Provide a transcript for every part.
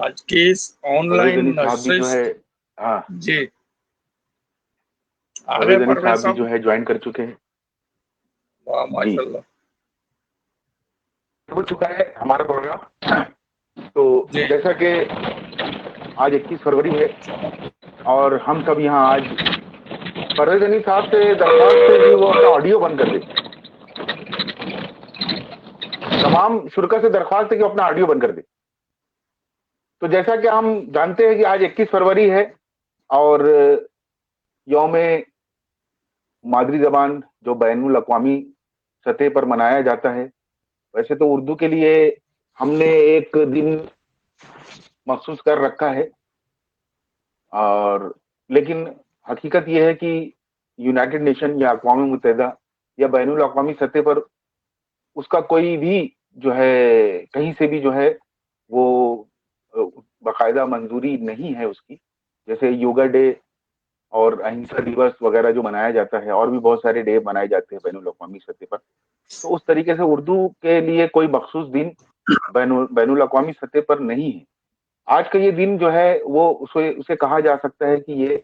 آج کی اس آن پرویز لائن علی صاحب بھی جو نشست، ہے ہاں جی آگے پرویز علی پرویز صاحب بھی صاحب. جو ہے جوائن کر چکے ہیں. واہ جی ماشاء اللہ. ہو چکا ہے ہمارا پروگرام. تو جی جیسا کہ آج 21 فروری ہے اور ہم سب یہاں آج پرویز علی صاحب سے درخواست ہے کہ وہ اپنا آڈیو بند کر دے. تمام شرکا سے درخواست ہے کہ وہ اپنا آڈیو بند کر دے. تو جیسا کہ ہم جانتے ہیں کہ آج 21 فروری ہے اور یوم مادری زبان جو بین الاقوامی سطح پر منایا جاتا ہے. ویسے تو اردو کے لیے ہم نے ایک دن مخصوص کر رکھا ہے، اور لیکن حقیقت یہ ہے کہ یونائٹڈ نیشن یا اقوام متحدہ یا بین الاقوامی سطح پر اس کا کوئی بھی جو ہے کہیں سے بھی جو ہے وہ باقاعدہ منظوری نہیں ہے اس کی. جیسے یوگا ڈے اور اہنسا دیوس وغیرہ جو منایا جاتا ہے، اور بھی بہت سارے ڈے منائے جاتے ہیں بین الاقوامی سطح پر. تو اس طریقے سے اردو کے لیے کوئی مخصوص دن بین الاقوامی سطح پر نہیں ہے. آج کا یہ دن جو ہے وہ اسے کہا جا سکتا ہے کہ یہ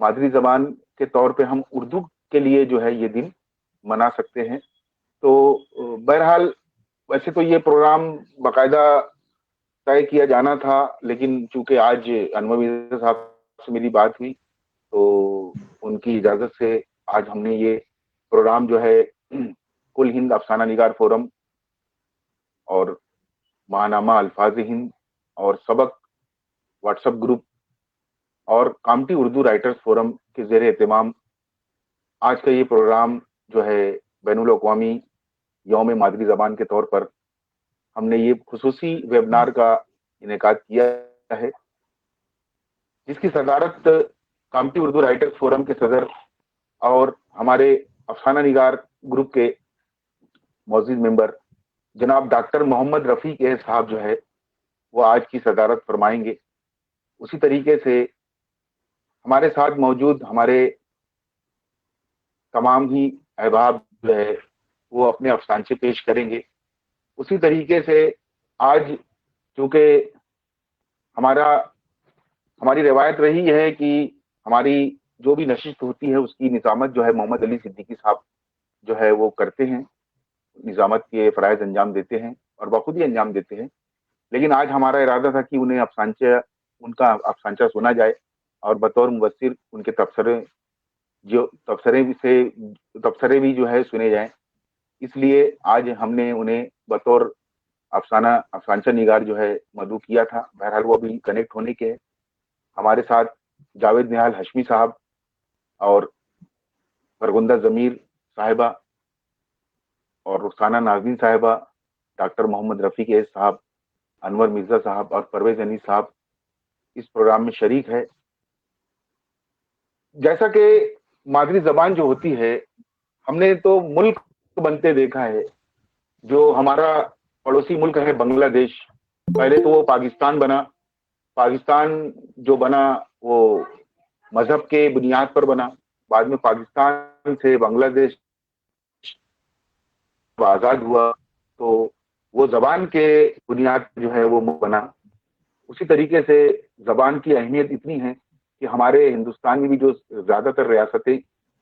مادری زبان کے طور پہ ہم اردو کے لیے جو ہے یہ دن منا سکتے ہیں. تو بہرحال ویسے تو یہ پروگرام باقاعدہ طے کیا جانا تھا، لیکن چونکہ آج انور مرزا صاحب سے میری بات ہوئی تو ان کی اجازت سے آج ہم نے یہ پروگرام جو ہے کل ہند افسانہ نگار فورم اور ماہنامہ الفاظ ہند اور سبق واٹس ایپ گروپ اور کامٹی اردو رائٹرز فورم کے زیر اہتمام آج کا یہ پروگرام جو ہے بین الاقوامی یوم مادری زبان کے طور پر ہم نے یہ خصوصی ویبنار کا انعقاد کیا ہے، جس کی صدارت کامٹی اردو رائٹرز فورم کے صدر اور ہمارے افسانہ نگار گروپ کے معزز ممبر جناب ڈاکٹر محمد رفیق صاحب جو ہے وہ آج کی صدارت فرمائیں گے. اسی طریقے سے ہمارے ساتھ موجود ہمارے تمام ہی احباب جو ہے وہ اپنے افسانچے پیش کریں گے. اسی طریقے سے آج چونکہ ہماری روایت رہی ہے کہ ہماری جو بھی نشست ہوتی ہے اس کی نظامت جو ہے محمد علی صدیقی صاحب جو ہے وہ کرتے ہیں، نظامت کے فرائض انجام دیتے ہیں اور بخود ہی انجام دیتے ہیں. لیکن آج ہمارا ارادہ تھا کہ ان کا افسانچہ سنا جائے اور بطور مبصر ان کے تبصرے بھی جو ہے سنے جائیں. اس لیے آج ہم نے انہیں بطور افسانچہ نگار جو ہے مدعو کیا تھا. بہرحال وہ بھی کنیکٹ ہونے کے ہمارے ساتھ جاوید نہال ہشمی صاحب اور فرگندہ ضمیر صاحبہ اور رخسانہ ناظرین صاحبہ، ڈاکٹر محمد رفیق صاحب، انور مرزا صاحب اور پرویز علی صاحب اس پروگرام میں شریک ہے. جیسا کہ مادری زبان جو ہوتی ہے ہم نے تو ملک بنتے دیکھا ہے. جو ہمارا پڑوسی ملک ہے بنگلہ دیش، پہلے تو وہ پاکستان بنا. پاکستان جو بنا وہ مذہب کے بنیاد پر بنا. بعد میں پاکستان سے بنگلہ دیش آزاد ہوا تو وہ زبان کے بنیاد جو ہے وہ بنا. اسی طریقے سے زبان کی اہمیت اتنی ہے کہ ہمارے ہندوستان میں بھی جو زیادہ تر ریاستیں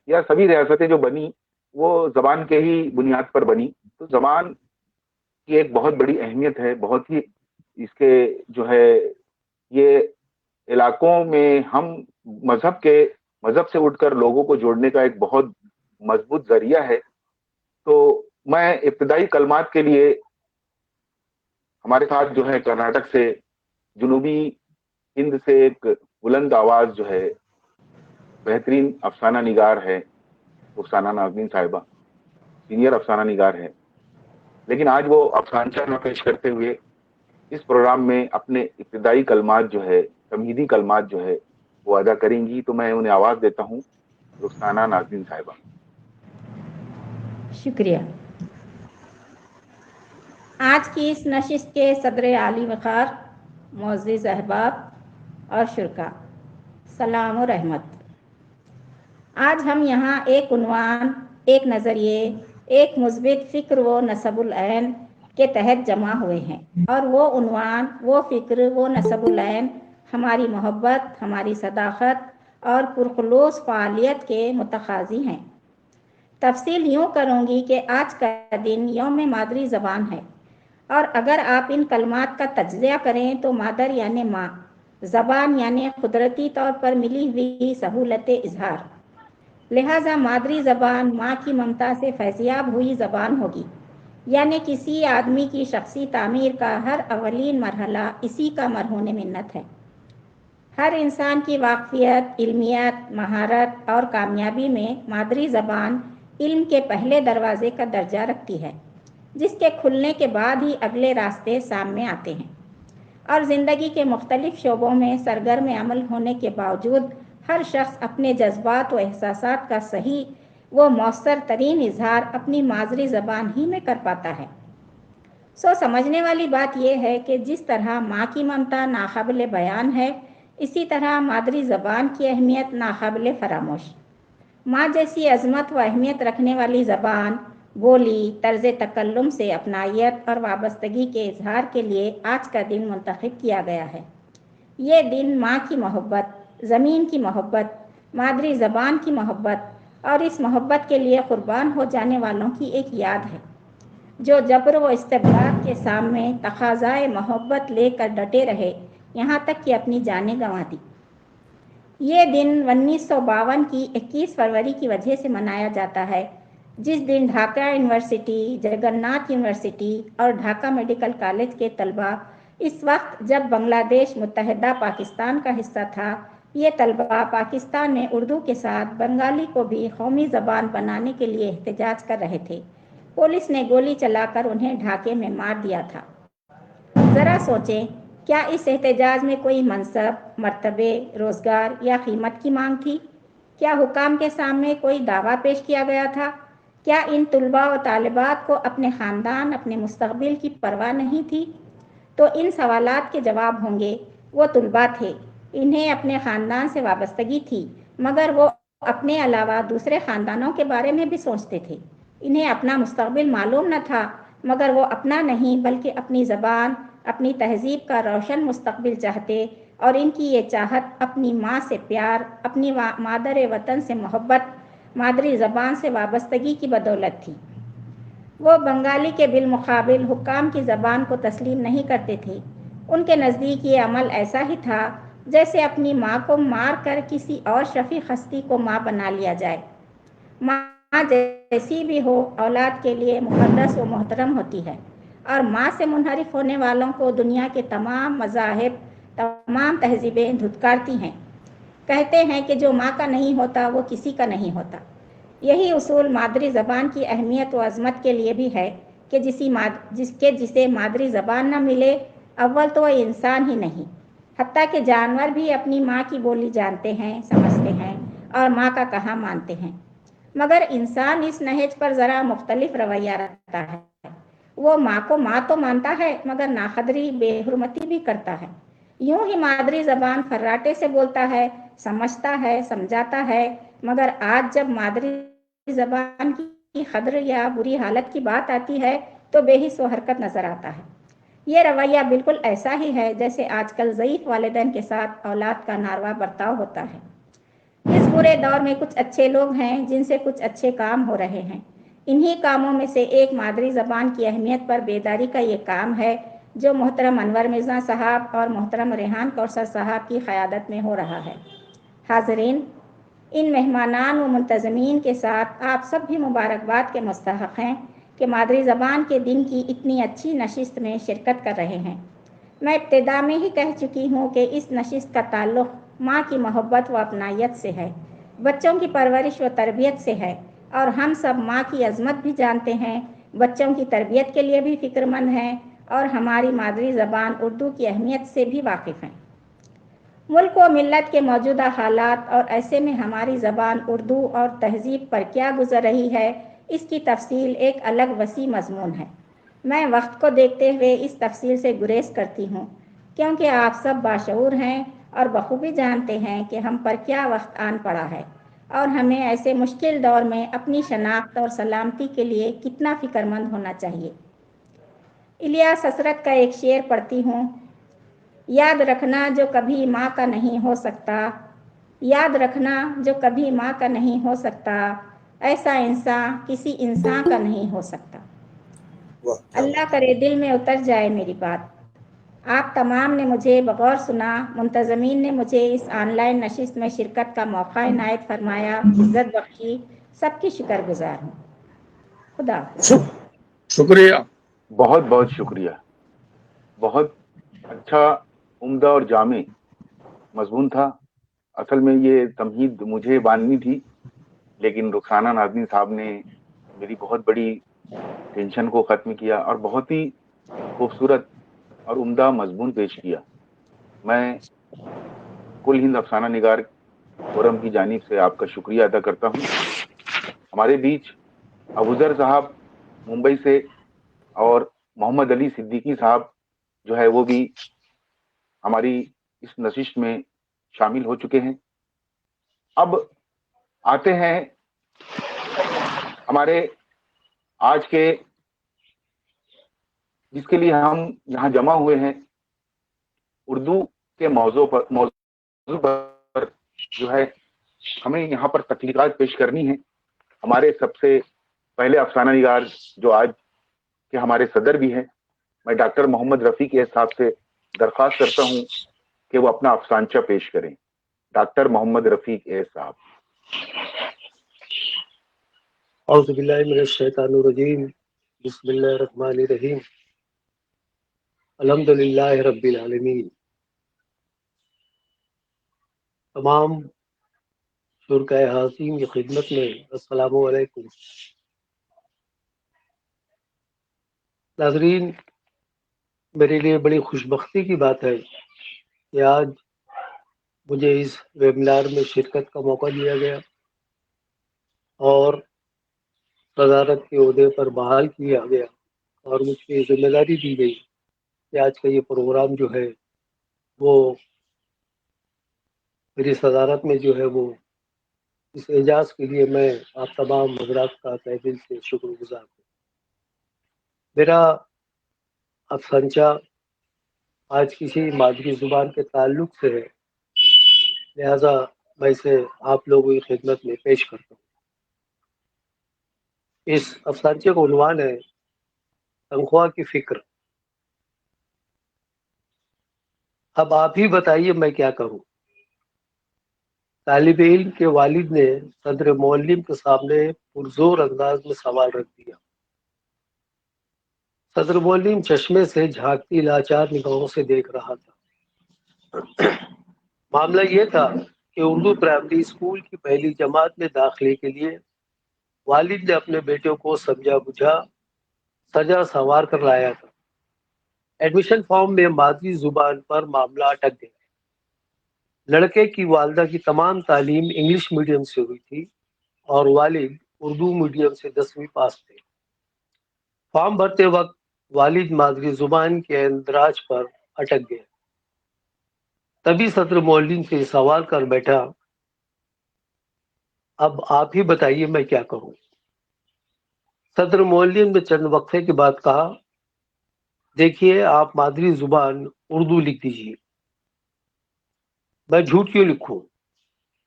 یا سبھی ریاستیں جو بنی وہ زبان کے ہی بنیاد پر بنی. تو زبان کی ایک بہت بڑی اہمیت ہے. بہت ہی اس کے جو ہے یہ علاقوں میں ہم مذہب سے اٹھ کر لوگوں کو جوڑنے کا ایک بہت مضبوط ذریعہ ہے. تو میں ابتدائی کلمات کے لیے ہمارے ساتھ جو ہے کرناٹک سے جنوبی ہند سے ایک بلند آواز جو ہے بہترین افسانہ نگار ہے رخسانہ ناظرین صاحبہ، سینئر افسانہ نگار ہے، لیکن آج وہ افسانچہ نہ پیش کرتے ہوئے اس پروگرام میں اپنے ابتدائی کلمات جو ہے تمہیدی کلمات جو ہے وہ ادا کریں گی. تو میں انہیں آواز دیتا ہوں، رخسانہ ناظرین صاحبہ. شکریہ. آج کی اس نشست کے صدر عالی وقار معزز احباب اور شرکا، سلام و رحمت. آج ہم یہاں ایک عنوان، ایک نظریے، ایک مثبت فکر و نصب العین के तहत जमा हुए हैं, और वो उन्वान, वो फ़िक्र, वो नसबुल-ऐन हमारी मोहब्बत, हमारी सदाकत और पुरखुलूस फ़ालियत के मुतक़ाज़ी हैं। तफ़सील यूँ करूँगी कि आज का दिन यौम मादरी ज़बान है, और अगर आप इन कलमात का तज्ज़िया करें तो मादर यानी माँ, ज़बान यानी कुदरती तौर पर मिली हुई सहूलत इज़हार, लिहाजा मादरी ज़बान माँ की ममता से फैज़याब हुई ज़बान होगी। यानी किसी आदमी की शख्सी तामीर का हर अवलीन मरहला इसी का मरहून मिन्नत है। हर इंसान की वाक़फ़ियत, इल्मियत, महारत और कामयाबी में मादरी ज़बान इल्म के पहले दरवाज़े का दर्जा रखती है, जिसके खुलने के बाद ही अगले रास्ते सामने आते हैं। और ज़िंदगी के मुख्तलिफ़ शोबों में सरगर्म अमल होने के बावजूद हर शख्स अपने जज्बात व एहसासात का सही व मौसर तरीन इजहार अपनी मादरी ज़बान ही में कर पाता है। समझने वाली बात यह है कि जिस तरह माँ की ममता नाकाबिल बयान है, इसी तरह मादरी ज़बान की अहमियत नाकाबिल फरामोश। माँ जैसी अज़मत व अहमियत रखने वाली ज़बान बोली, तर्ज़ तकल्लुम से अपनायत और वाबस्तगी के इजहार के लिए आज का दिन मुंतखब किया गया है। ये दिन माँ की मोहब्बत, ज़मीन की मोहब्बत, मादरी ज़बान की मोहब्बत और इस मोहब्बत के लिए कुर्बान हो जाने वालों की एक याद है, जो जबर व इस्तिबदाद के सामने तकाज़ाए मोहब्बत लेकर डटे रहे, यहाँ तक कि अपनी जानें गंवा दी। ये दिन 1952 की 21 फरवरी की वजह से मनाया जाता है, जिस दिन ढाका यूनिवर्सिटी, जगन्नाथ यूनिवर्सिटी और ढाका मेडिकल कॉलेज के तलबा, इस वक्त जब बांग्लादेश मुत्तहिदा पाकिस्तान का हिस्सा था, ये तलबा पाकिस्तान में उर्दू के साथ बंगाली को भी कौमी ज़बान बनाने के लिए एहतजाज कर रहे थे। पुलिस ने गोली चलाकर उन्हें ढाके में मार दिया था। ज़रा सोचें, क्या इस एहतजाज में कोई मनसब, मर्तबे, रोज़गार या कीमत की मांग थी? क्या हुकाम के सामने कोई दावा पेश किया गया था? क्या इन तुलबा व तालिबात को अपने ख़ानदान, अपने मुस्तक़बिल की परवाह नहीं थी? तो इन सवालात के जवाब होंगे, वो तुलबा थे, इन्हें अपने ख़ानदान से वाबस्तगी थी, मगर वो अपने अलावा दूसरे ख़ानदानों के बारे में भी सोचते थे। इन्हें अपना मुस्तक़बिल मालूम न था, मगर वो अपना नहीं बल्कि अपनी ज़बान, अपनी तहज़ीब का रोशन मुस्तक़बिल चाहते, और इनकी ये चाहत अपनी माँ से प्यार, अपनी मादर वतन से मोहब्बत, मादरी ज़बान से वाबस्तगी की बदौलत थी। वो बंगाली के बिलमुकाबिल हुक्काम की ज़बान को तस्लीम नहीं करते थे। उनके नज़दीक ये अमल ऐसा ही था जैसे अपनी माँ को मार कर किसी और शफीक हस्ती को माँ बना लिया जाए। माँ जैसी भी हो, औलाद के लिए मुक़द्दस व मोहतरम होती है, और माँ से मुनहरिफ होने वालों को दुनिया के तमाम मज़ाहिब, तमाम तहज़ीबें धुतकारती हैं। कहते हैं कि जो माँ का नहीं होता वो किसी का नहीं होता। यही उसूल मादरी ज़बान की अहमियत व अज़मत के लिए भी है कि जिसे मादरी ज़बान न मिले, अव्वल तो वह इंसान ही नहीं, हत्ता कि जानवर भी अपनी माँ की बोली जानते हैं, समझते हैं और माँ का कहा मानते हैं। मगर इंसान इस नहज पर ज़रा मुख्तलिफ रवैया रखता है। वो माँ को माँ तो मानता है, मगर नाक़दरी, बेहुरमती भी करता है। यूँ ही मादरी ज़बान फर्राटे से बोलता है, समझता है, समझाता है, मगर आज जब मादरी ज़बान की क़द्र या बुरी हालत की बात आती है तो बेहिस व हरकत नज़र आता है। ये रवैया बिल्कुल ऐसा ही है जैसे आजकल ज़ईफ़ वालिदैन के साथ औलाद का नारवा बर्ताव होता है। इस बुरे दौर में कुछ अच्छे लोग हैं जिनसे कुछ अच्छे काम हो रहे हैं। इन्हीं कामों में से एक मादरी ज़बान की अहमियत पर बेदारी का ये काम है, जो मोहतरम अनवर मिर्ज़ा साहब और मोहतरम रेहान कौसर साहब की क़यादत में हो रहा है। हाज़रीन, इन मेहमानान व मुंतज़मीन के साथ आप सब भी मुबारकबाद के मुस्तहक़ हैं कि मादरी ज़बान के दिन की इतनी अच्छी नशिस्त में शिरकत कर रहे हैं। मैं इब्तिदा में ही कह चुकी हूँ कि इस नशिस्त का ताल्लुक़ माँ की मोहब्बत व अपनायत से है, बच्चों की परवरिश व तरबियत से है, और हम सब माँ की अज़मत भी जानते हैं, बच्चों की तरबियत के लिए भी फ़िक्रमंद हैं और हमारी मादरी ज़बान उर्दू की अहमियत से भी वाकिफ़ हैं। मुल्क व मिल्लत के मौजूदा हालात और ऐसे में हमारी ज़बान उर्दू और तहज़ीब पर क्या गुज़र रही है, इसकी तफसील एक अलग वसी मज़मून है। मैं वक्त को देखते हुए इस तफसील से गुरेज करती हूँ, क्योंकि आप सब बाशऊर हैं और बखूबी जानते हैं कि हम पर क्या वक्त आन पड़ा है और हमें ऐसे मुश्किल दौर में अपनी शनाख्त और सलामती के लिए कितना फ़िक्रमंद होना चाहिए। इलियास हसरत का एक शेर पढ़ती हूँ। याद रखना जो कभी माँ का नहीं हो सकता, याद रखना जो कभी माँ का नहीं हो सकता, ऐसा इंसान किसी इंसान का नहीं हो सकता। अल्लाह करे दिल में उतर जाए मेरी बात। आप तमाम ने मुझे बगौर सुना, मुंतज़मीन ने मुझे इस ऑनलाइन नशिस्त में शिरकत का मौका इनायत फरमाया, इज़्ज़त बख्शी, सबकी शुक्रगुजार हूँ। खुदा हाफ़िज़। शुक्रिया। बहुत बहुत शुक्रिया। बहुत अच्छा, उम्दा और जामे मजमून था। असल में ये तमहीद मुझे बांधनी थी, लेकिन रुखसाना नाज़नीन साहब ने मेरी बहुत बड़ी टेंशन को ख़त्म किया और बहुत ही खूबसूरत और उम्दा मजमून पेश किया। मैं कुल हिंद अफसाना निगार फोरम की जानिब से आपका शुक्रिया अदा करता हूँ। हमारे बीच अबूजर साहब मुंबई से और मोहम्मद अली सिद्दीकी साहब जो है वो भी हमारी इस नशिश में शामिल हो चुके हैं। अब आते हैं हमारे आज के, जिसके लिए हम यहाँ जमा हुए हैं, उर्दू के मौजू पर जो है हमें यहाँ पर तकलीकात पेश करनी है। हमारे सबसे पहले अफसाना निगार जो आज के हमारे सदर भी हैं, मैं डॉक्टर मोहम्मद रफीक साहब से दरख्वास्त करता हूँ कि वो अपना अफसानचा पेश करें। डॉक्टर मोहम्मद रफीक साहब। औज़ु बिल्लाहि मिनश शैतानिर रजीम, बिस्मिल्लाहिर रहमानिर रहीम, अल्हम्दुलिल्लाहि रब्बिल आलमीन। तमाम शुरकाए हाज़रीन की खिदमत में अस्सलामु अलैकुम। नाज़रीन, मेरे लिए बड़ी खुशबख्ती की बात है कि आज मुझे इस वेबिनार में शिरकत का मौका दिया गया और सदारत के ओहदे पर बहाल किया गया और मुझ पर जिम्मेदारी दी गई कि आज का ये प्रोग्राम जो है वो मेरी सदारत में जो है वो इस एजाज के लिए मैं आप तमाम हज़रात का तहे दिल से शुक्रगुजार हूँ। मेरा अफसानचा आज किसी मादरी ज़ुबान के ताल्लुक से है, लिहाजा मैं इसे आप लोगों की खिदमत में पेश करता हूँ। इस अफसानचे का उन्वान है तनख्वाह की फिक्र। अब आप ही बताइए मैं क्या करूँ। तालिब इल्म के वालिद ने सदर मुअल्लिम के सामने पुरजोर अंदाज में सवाल रख दिया। सदर मुअल्लिम चश्मे से झांकती लाचार निगाहों से देख रहा था। मामला ये था कि उर्दू प्राइमरी स्कूल की पहली जमात में दाखिले के लिए वालिद ने अपने बेटे को समझा बुझा सजा सवार कर लाया था। एडमिशन फॉर्म में मादरी जुबान पर मामला अटक गया। लड़के की वालदा की तमाम तालीम इंग्लिश मीडियम से हुई थी और वालिद उर्दू मीडियम से 10वीं पास थे। फॉर्म भरते वक्त वालिद मादरी जुबान के अंदराज पर अटक गए। तभी सदर मुअल्लिम से सवाल कर बैठा, अब आप ही बताइए मैं क्या करूं। सदर मुअल्लिम ने चंद वक्फे के बाद कहा, देखिए आप मादरी जुबान उर्दू लिख दीजिए। मैं झूठ क्यों लिखूं,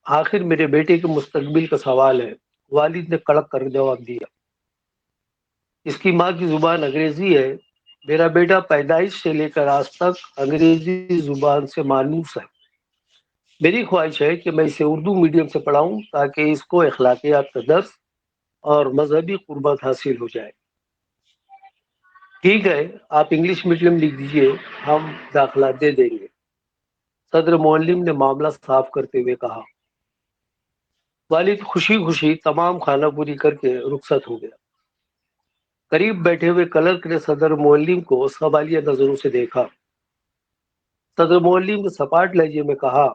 आखिर मेरे बेटे के मुस्तकबिल का सवाल है। वालिद ने कड़क कर जवाब दिया, इसकी माँ की जुबान अंग्रेजी है। मेरा बेटा पैदाइश से लेकर आज तक अंग्रेजी जुबान से मानूस है। मेरी ख्वाहिश है कि मैं इसे उर्दू मीडियम से पढ़ाऊं ताकि इसको अखलाकियात का दर्स और मजहबी कुर्बत हासिल हो जाए। ठीक है, आप इंग्लिश मीडियम लिख दीजिए, हम दाखिला दे देंगे। सदर मुअल्लिम ने मामला साफ करते हुए कहा। वालिद खुशी खुशी तमाम खाना पूरी करके रुखसत हो गया। करीब बैठे हुए क्लर्क ने सदर मुअल्लिम को सवालिया नजरों से देखा। सदर मुअल्लिम ने सपाट लहजे में कहा,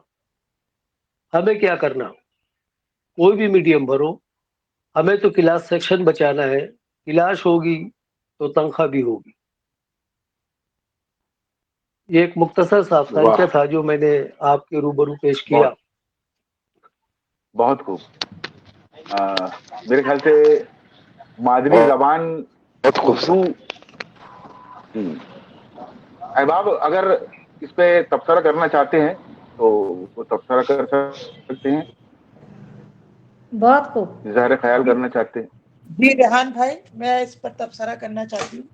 हमें क्या करना, कोई भी मीडियम भरो, हमें तो क्लास सेक्शन बचाना है। क्लास होगी तो तनख्वाह भी होगी। ये एक मुख्तसर सा अफसानचा था जो मैंने आपके रूबरू पेश किया। बहुत खूब। मेरे ख्याल से मादरी जबान उर्दू अहबाब अगर इस पे तबसरा करना चाहते हैं तो वो तबसरा कर सकते हैं, बहुत खूब। इजहार ख्याल करना चाहते हैं। जी रेहान भाई, मैं इस पर तबसरा करना चाहती हूँ।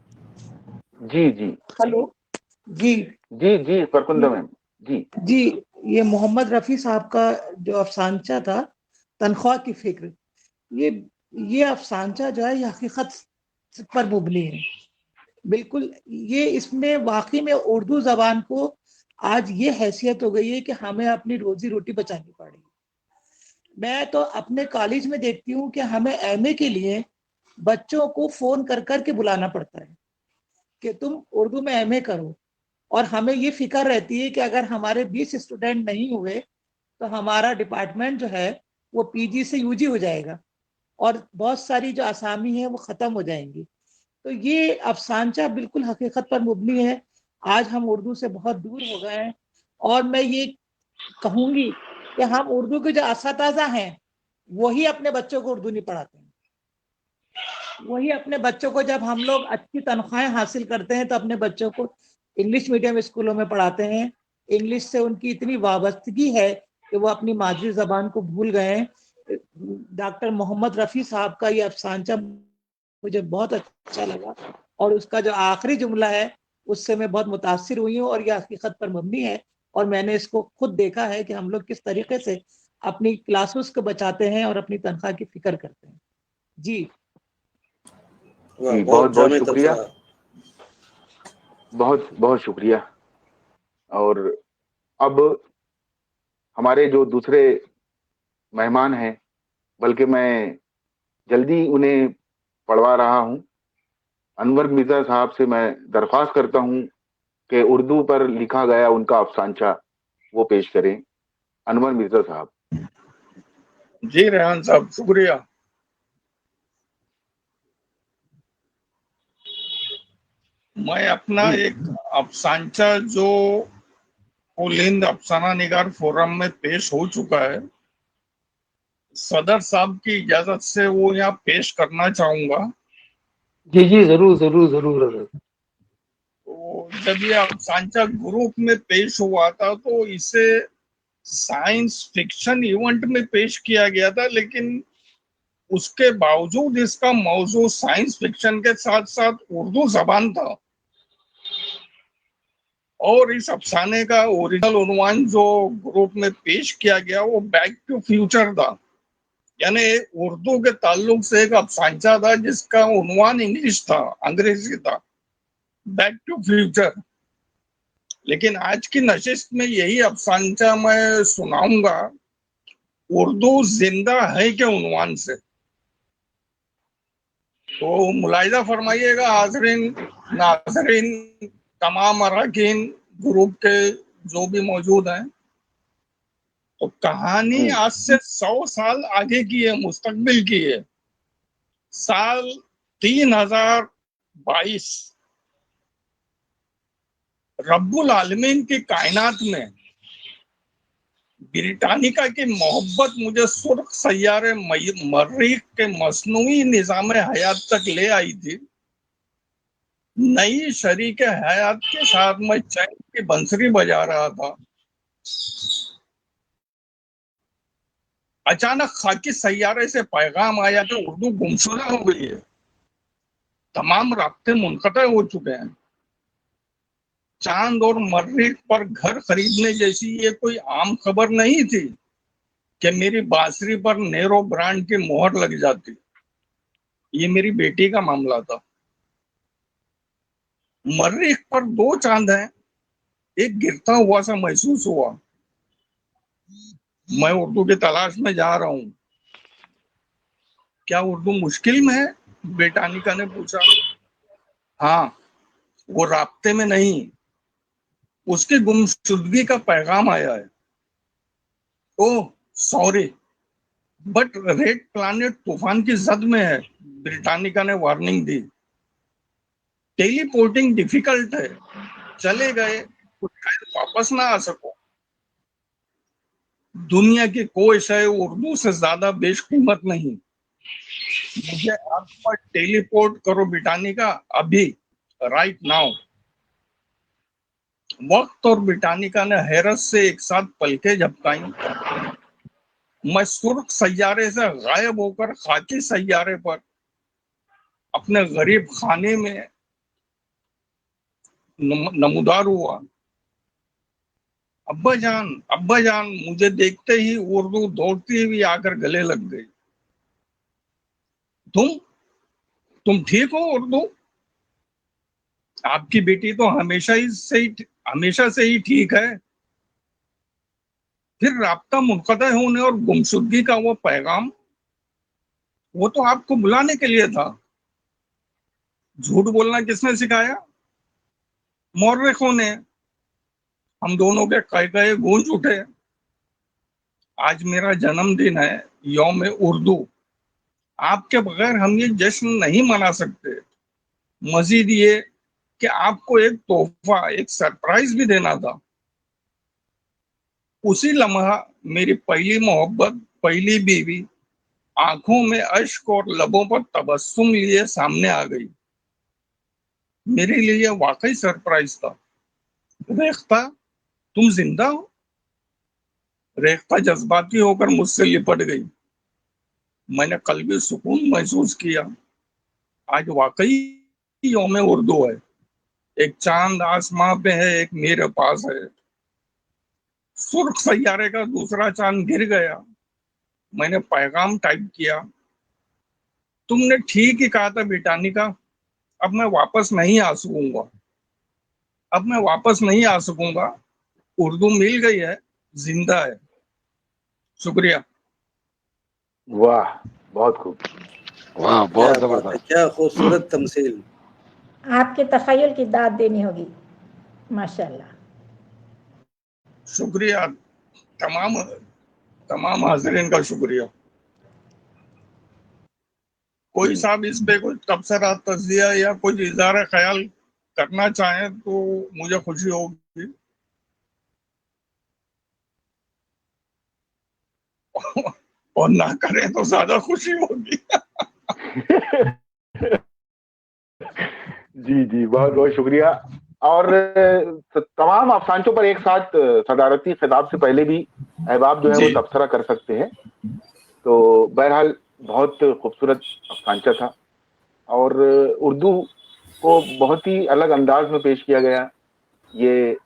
जी जी हेलो जी जी जी फरकुंदा मैम जी जी, ये मोहम्मद रफ़ी साहब का जो अफसानचा था तनख्वाह की फिक्र, ये अफसानचा जो है ये हकीकत पर मुबनी है बिल्कुल। ये इसमें वाकई में उर्दू जबान को आज ये हैसियत हो गई है कि हमें अपनी रोजी रोटी बचानी पड़ेगी। मैं तो अपने कॉलेज में देखती हूँ कि हमें एमए के लिए बच्चों को फोन कर कर के बुलाना पड़ता है कि तुम उर्दू में एमए करो, और हमें ये फिक्र रहती है कि अगर हमारे 20 स्टूडेंट नहीं हुए तो हमारा डिपार्टमेंट जो है वो पीजी से यूजी हो जाएगा और बहुत सारी जो असामी है वो ख़त्म हो जाएंगी। तो ये अफसानचा बिल्कुल हकीकत पर मुबनी है। आज हम उर्दू से बहुत दूर हो गए हैं, और मैं ये कहूँगी कि हम उर्दू के जो असातिज़ा हैं वही अपने बच्चों को उर्दू नहीं पढ़ाते हैं। वही अपने बच्चों को, जब हम लोग अच्छी तनख्वाहें हासिल करते हैं तो अपने बच्चों को इंग्लिश मीडियम स्कूलों में पढ़ाते हैं। इंग्लिश से उनकी इतनी वाबस्तगी है कि वो अपनी मादरी ज़बान को भूल गए हैं। डॉक्टर मोहम्मद रफ़ी साहब का ये अफसानचा मुझे बहुत अच्छा लगा, और उसका जो आखिरी जुमला है उससे मैं बहुत मुतासिर हुई हूँ, और यह हकीकत पर मबनी है। और मैंने इसको खुद देखा है कि हम लोग किस तरीके से अपनी क्लासेस को बचाते हैं और अपनी तनख्वाह की फिक्र करते हैं। जी जी बहुत बहुत शुक्रिया, बहुत बहुत शुक्रिया। और अब हमारे जो दूसरे मेहमान हैं, बल्कि मैं जल्दी उन्हें पढ़वा रहा हूं, अनवर मिर्जा साहब से मैं दरख्वास्त करता हूं कि उर्दू पर लिखा गया उनका अफसानचा वो पेश करें। अनवर मिर्जा साहब। जी रेहान साहब शुक्रिया। मैं अपना जी। एक अफसानचा जो कुल हिंद अफसाना निगार फोरम में पेश हो चुका है, सदर साहब की इजाजत से वो यहाँ पेश करना चाहूंगा। जी जी जरूर जरूर जरूर। तो जब ये अफसानचा ग्रुप में पेश हुआ था तो इसे साइंस फिक्शन इवेंट में पेश किया गया था, लेकिन उसके बावजूद इसका मौजू साइंस फिक्शन के साथ साथ उर्दू जबान था, और इस अफसाने का ओरिजिनल उन्वान जो ग्रुप में पेश किया गया वो बैक टू फ्यूचर था। यानी उर्दू के ताल्लुक से एक अफसानचा था जिसका उन्वान इंग्लिश था, अंग्रेजी था, बैक टू फ्यूचर। लेकिन आज की नशिस्त में यही अफसानचा मैं सुनाऊंगा, उर्दू जिंदा है के उन्वान से। तो मुलाहिजा फरमाइएगा हाज़रीन नाज़रीन, तमाम अरकान ग्रुप के जो भी मौजूद हैं। तो कहानी आज से 100 साल आगे की है, मुस्तकबिल की है। साल 3022 रब्बुल आलमीन की कायनात में ब्रिटानिका की मोहब्बत मुझे सुर्ख सैयारे मर्रीख के मसनूई निजाम हयात तक ले आई थी। नई शरीक हयात के साथ मैं चैन की बंसरी बजा रहा था। अचानक खाकी सैयारे से पैगाम आया कि उर्दू गुमशुदा हो गई है, तमाम राब्ते मुनक़ता हो चुके हैं। चांद और मर्रीख पर घर खरीदने जैसी ये कोई आम खबर नहीं थी कि मेरी बांसुरी पर नेरो ब्रांड की मोहर लग जाती। ये मेरी बेटी का मामला था। मर्रीख पर 2 चांद हैं, एक गिरता हुआ सा महसूस हुआ। मैं उर्दू की तलाश में जा रहा हूँ। क्या उर्दू मुश्किल में है? ब्रिटानिका ने पूछा। हाँ, वो राब्ते में नहीं, उसकी गुमशुदगी का पैगाम आया है। Oh sorry, but red planet तूफान की जद में है, ब्रिटानिका ने वार्निंग दी। टेलीपोर्टिंग डिफिकल्ट है, चले गए तो शायद वापस ना आ सको। दुनिया की कोई शय उर्दू से ज्यादा बेशकीमत नहीं। मुझे अर्थ पर टेलीपोर्ट करो ब्रिटानिका, अभी, राइट नाउ। वक्त और ब्रिटानिका ने हैरत से एक साथ पलकें झपकाई। मैं सुर्ख सैयारे से गायब होकर खाकी सैयारे पर अपने गरीब खाने में नमूदार हुआ। अब्बा जान, मुझे देखते ही उर्दू दौड़ती हुई आकर गले लग गई। तुम ठीक हो उर्दू? आपकी बेटी तो हमेशा से ही ठीक है। फिर राब्ता मुनक़ता होने और गुमशुदगी का वो पैगाम, वो तो आपको बुलाने के लिए था। झूठ बोलना किसने सिखाया? मौर्रिखों ने। हम दोनों के कहे गूंज उठे। आज मेरा जन्मदिन है, यौम उर्दू। आपके बगैर हम ये जश्न नहीं मना सकते। मजीद ये कि आपको एक तोहफा, एक सरप्राइज भी देना था। उसी लम्हा मेरी पहली मोहब्बत, पहली बीवी आंखों में अश्क और लबों पर तबस्सुम लिए सामने आ गई। मेरे लिए वाकई सरप्राइज था। रेख्ता, तुम जिंदा हो? रेख्ता जज्बाती होकर मुझसे लिपट गई। मैंने कल्बी सुकून महसूस किया। आज वाकई यौम उर्दू है। एक चांद आसमां पे है, एक मेरे पास है। सुर्ख सैयारे का दूसरा चांद गिर गया। मैंने पैगाम टाइप किया। तुमने ठीक ही कहा था ब्रिटानिका, अब मैं वापस नहीं आ सकूंगा। उर्दू मिल गई है, जिंदा है। शुक्रिया। वाह, बहुत खूब। वाह, बहुत जबरदस्त। क्या खूबसूरत तमसील। आपके तखय्युल की दाद देनी होगी। माशाल्लाह। शुक्रिया, तमाम हाज़रीन का शुक्रिया। कोई साहब इस पे कोई तबसरा, तज़िया या कोई इज़हार ख्याल करना चाहे तो मुझे खुशी होगी। और ना करें तो ज्यादा खुशी होगी। जी, बहुत बहुत शुक्रिया। और तमाम अफसानचों पर एक साथ सदारती खिताब से पहले भी अहबाब जो है वो तबसरा कर सकते हैं। तो बहरहाल बहुत खूबसूरत अफसानचा था और उर्दू को बहुत ही अलग अंदाज में पेश किया गया। ये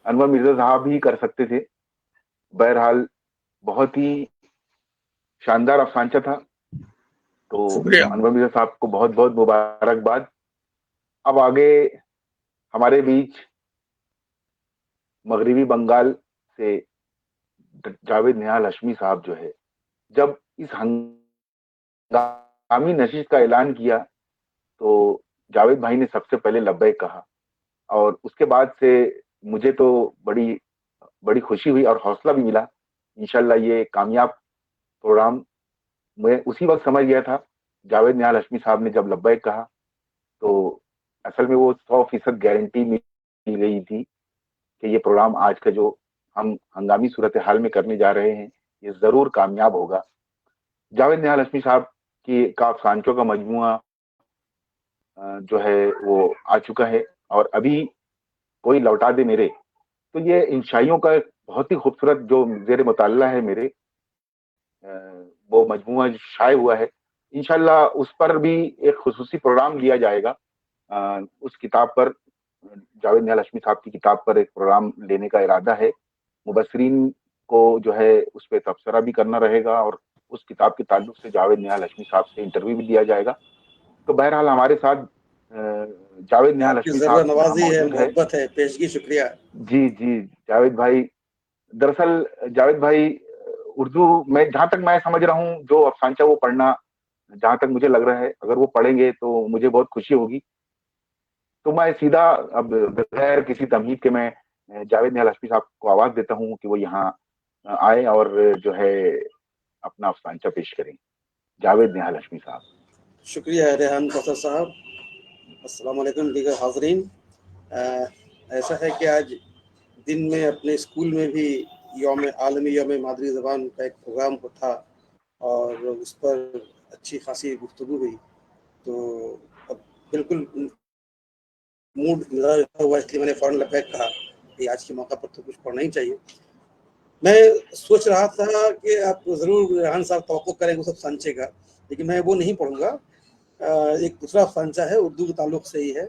अनवर मिर्जा साहब ही कर सकते थे। बहरहाल बहुत ही शानदार अफसानचा था। तो अनवर मिर्जा साहब को बहुत बहुत मुबारकबाद। अब आगे हमारे बीच मगरिबी बंगाल से जावेद निहाल हाशमी साहब जो है, जब इस हंगामी नशिश का ऐलान किया तो जावेद भाई ने सबसे पहले लब्बैक कहा और उसके बाद से मुझे तो बड़ी खुशी हुई और हौसला भी मिला। इंशाल्लाह ये कामयाब प्रोग्राम मैं उसी वक्त समझ गया था जावेद निहाल हाशमी साहब ने जब लब्बैक कहा तो असल में वो 100% गारंटी मिल गई थी कि ये प्रोग्राम आज का जो हम हंगामी सूरत हाल में करने जा रहे हैं ये जरूर कामयाब होगा। जावेद निहाल हाशमी साहब की का अफसानचों का मजमुआ जो है वो आ चुका है और अभी कोई लौटा दे मेरे, तो ये इंशाइयों का बहुत ही खूबसूरत जो ज़ेर मुताल्ला है मेरे, वो मजमुआ शाये हुआ है। इंशाल्लाह उस पर भी एक खुसूसी प्रोग्राम लिया जाएगा। उस किताब पर, जावेद निहाल हाशमी साहब की किताब पर एक प्रोग्राम लेने का इरादा है। मुबस्सिरीन को जो है उस पर तबसरा भी करना रहेगा और उस किताब के ताल्लुक से जावेद निहाल हाशमी साहब से इंटरव्यू भी लिया जाएगा। तो बहरहाल हमारे साथ जावेद निहाल हाशमी साहब नवाजी है, मोहब्बत है, पेशगी शुक्रिया। जी जावेद भाई, दरअसल जावेद भाई उर्दू में जहां तक मैं समझ रहा हूँ जो अफसानचा वो पढ़ना, जहां तक मुझे लग रहा है अगर वो पढ़ेंगे तो मुझे बहुत खुशी होगी। तो मैं सीधा अब बगैर किसी तमहीद के मैं जावेद निहाल हाशमी साहब को आवाज देता हूँ कि वो यहाँ आए और जो है अपना अफसानचा पेश करें। जावेद निहाल हाशमी साहब। शुक्रिया रेहान कौसर साहब। अस्सलाम वालेकुम दीगर हाज़रीन। ऐसा है कि आज दिन में अपने स्कूल में भी आलमी यौम मादरी ज़बान का एक प्रोग्राम था और उस पर अच्छी खासी गुफ्तगू हुई। तो अब बिल्कुल मूड हुआ इसलिए मैंने फ़ौरन लब्बैक कहा। کہ آج کے موقع پر تو کچھ پڑھنا ہی چاہیے. میں سوچ رہا تھا کہ آپ ضرور ریحان صاحب توقع کریں گے اس افسانچے کا، لیکن میں وہ نہیں پڑھوں گا. ایک دوسرا افسانچہ ہے، اردو کے تعلق سے ہی ہے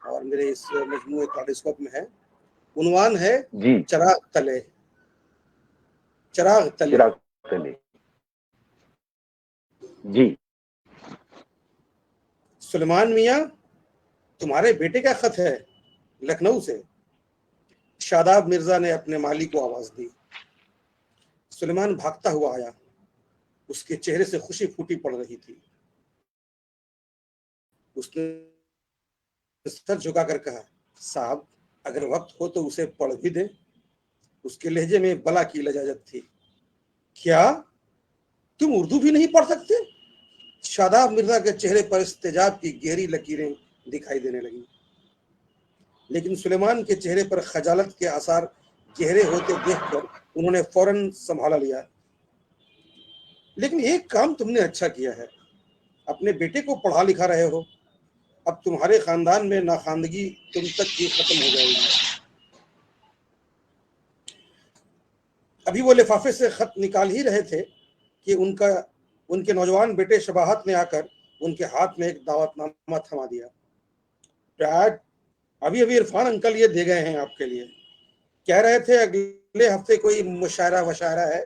اور میرے اس مجموعے کارڈسکوپ میں ہے. عنوان ہے جی چراغ تلے. چراغ تلے. چراغ تلے. جی. سلیمان میاں تمہارے بیٹے کا خط ہے لکھنؤ سے. شاداب مرزا نے اپنے مالی کو آواز دی. سلیمان بھاگتا ہوا آیا. اس کے چہرے سے خوشی پھوٹی پڑ رہی تھی. اس نے سر جھکا کر کہا، صاحب اگر وقت ہو تو اسے پڑھ بھی دے. اس کے لہجے میں بلا کی لجاجت تھی. کیا تم اردو بھی نہیں پڑھ سکتے؟ شاداب مرزا کے چہرے پر استجاب کی گہری لکیریں دکھائی دینے لگیں، لیکن سلیمان کے چہرے پر خجالت کے آثار گہرے ہوتے دیکھ کر انہوں نے فوراً سنبھالا لیا. لیکن ایک کام تم نے اچھا کیا ہے، اپنے بیٹے کو پڑھا لکھا رہے ہو. اب تمہارے خاندان میں ناخواندگی تم تک کی ختم ہو جائے گی. ابھی وہ لفافے سے خط نکال ہی رہے تھے کہ ان کے نوجوان بیٹے شباہت نے آ کر ان کے ہاتھ میں ایک دعوت نامہ تھما دیا. ڈیڈ، ابھی عرفان انکل یہ دے گئے ہیں آپ کے لیے. کہہ رہے تھے اگلے ہفتے کوئی مشاعرہ ہے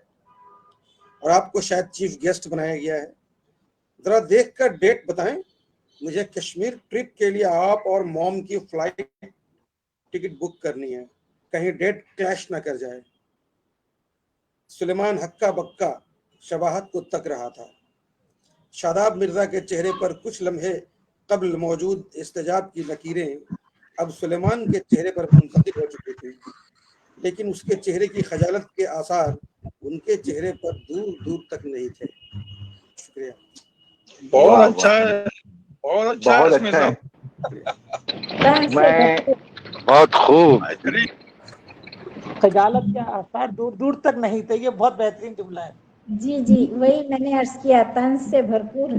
اور آپ کو شاید چیف گیسٹ بنایا گیا ہے. ذرا دیکھ کر ڈیٹ بتائیں. مجھے کشمیر ٹرپ کے لیے آپ اور موم کی فلائٹ ٹکٹ بک کرنی ہے، کہیں ڈیٹ کلیش نہ کر جائے. سلیمان ہکا بکا شباہت کو تک رہا تھا. شاداب مرزا کے چہرے پر کچھ لمحے قبل موجود استجاب کی لکیریں اب سلیمان کے چہرے پر منتقل ہو چکی تھی، لیکن اس کے چہرے کی خجالت کے آثار ان کے چہرے پر دور دور تک نہیں تھے. شکریہ. بہت واہ اچھا واہ، ہے، بہت اچھا ہے بہت اسماعیل اچھا ہے. صاحب. طنز سے میں بھرپور. بہت خوب. بہترین. خجالت کے آثار دور دور تک نہیں تھے، یہ بہت بہترین جملہ ہے. جی وہی میں نے عرض کیا، طنز سے بھرپور.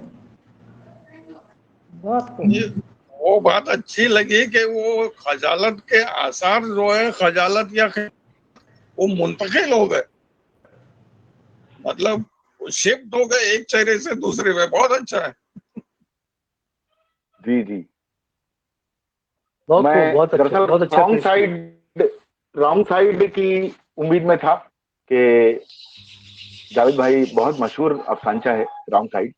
بہت خوب. وہ بات اچھی لگی کہ وہ خجالت کے آثار جو ہے، خجالت یا وہ منتقل ہو گئے، مطلب شفٹ ہو گئے ایک چہرے سے دوسرے میں. بہت اچھا ہے. جی جی. بہت میں خوب، بہت اچھا، دراصل بہت اچھا پیش کیا. رانگ سائڈ کی امید میں تھا کہ جاوید بھائی بہت مشہور افسانچہ ہے رانگ سائڈ،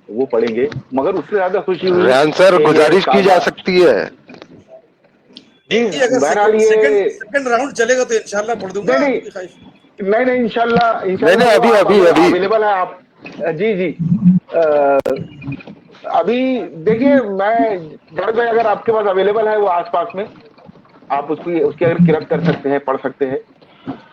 وہ پڑھیں گے، مگر اس سے زیادہ خوشی ہوئی ریحان سر کہ یہ گزارش کی جا تازہ. سکتی ہے. جی اگر بہرحال یہ سیکنڈ راؤنڈ چلے گا تو انشاءاللہ پڑھ دوں گا. نہیں آپ کی خواہش. نہیں انشاءاللہ نہیں وہ ابھی آپ ابھی ابھی اویلیبل ہے آپ. جی ابھی دیکھیے، میں جاوید بھائی اگر آپ کے پاس اویلیبل ہے وہ آس پاس میں، آپ اس کی اگر قرأت کر سکتے ہیں، پڑھ سکتے ہیں،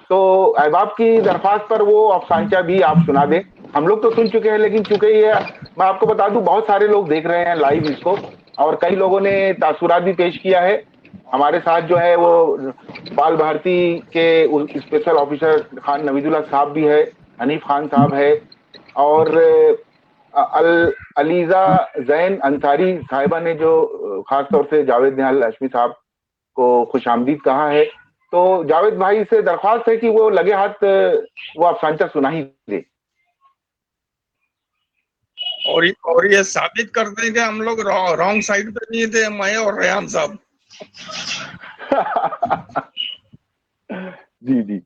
تو احباب کی درخواست پر وہ افسانچہ بھی آپ سنا دیں. ہم لوگ تو سن چکے ہیں، لیکن چونکہ یہ میں آپ کو بتا دوں بہت سارے لوگ دیکھ رہے ہیں لائیو اس کو، اور کئی لوگوں نے تاثرات بھی پیش کیا ہے. ہمارے ساتھ جو ہے وہ بال بھارتی کے اسپیشل آفیسر خان نوید اللہ صاحب بھی ہے، حنیف خان صاحب ہے، اور علیزہ زین انصاری صاحبہ نے جو خاص طور سے جاوید نہال ہاشمی صاحب کو خوش آمدید کہا ہے. تو جاوید بھائی سے درخواست ہے کہ وہ لگے ہاتھ وہ افسانچہ سنا ہی دے. اور یہ ثابت کر دیں کہ ہم لوگ رانگ سائڈ پہ نہیں تھے، میں اور ریحان صاحب. جی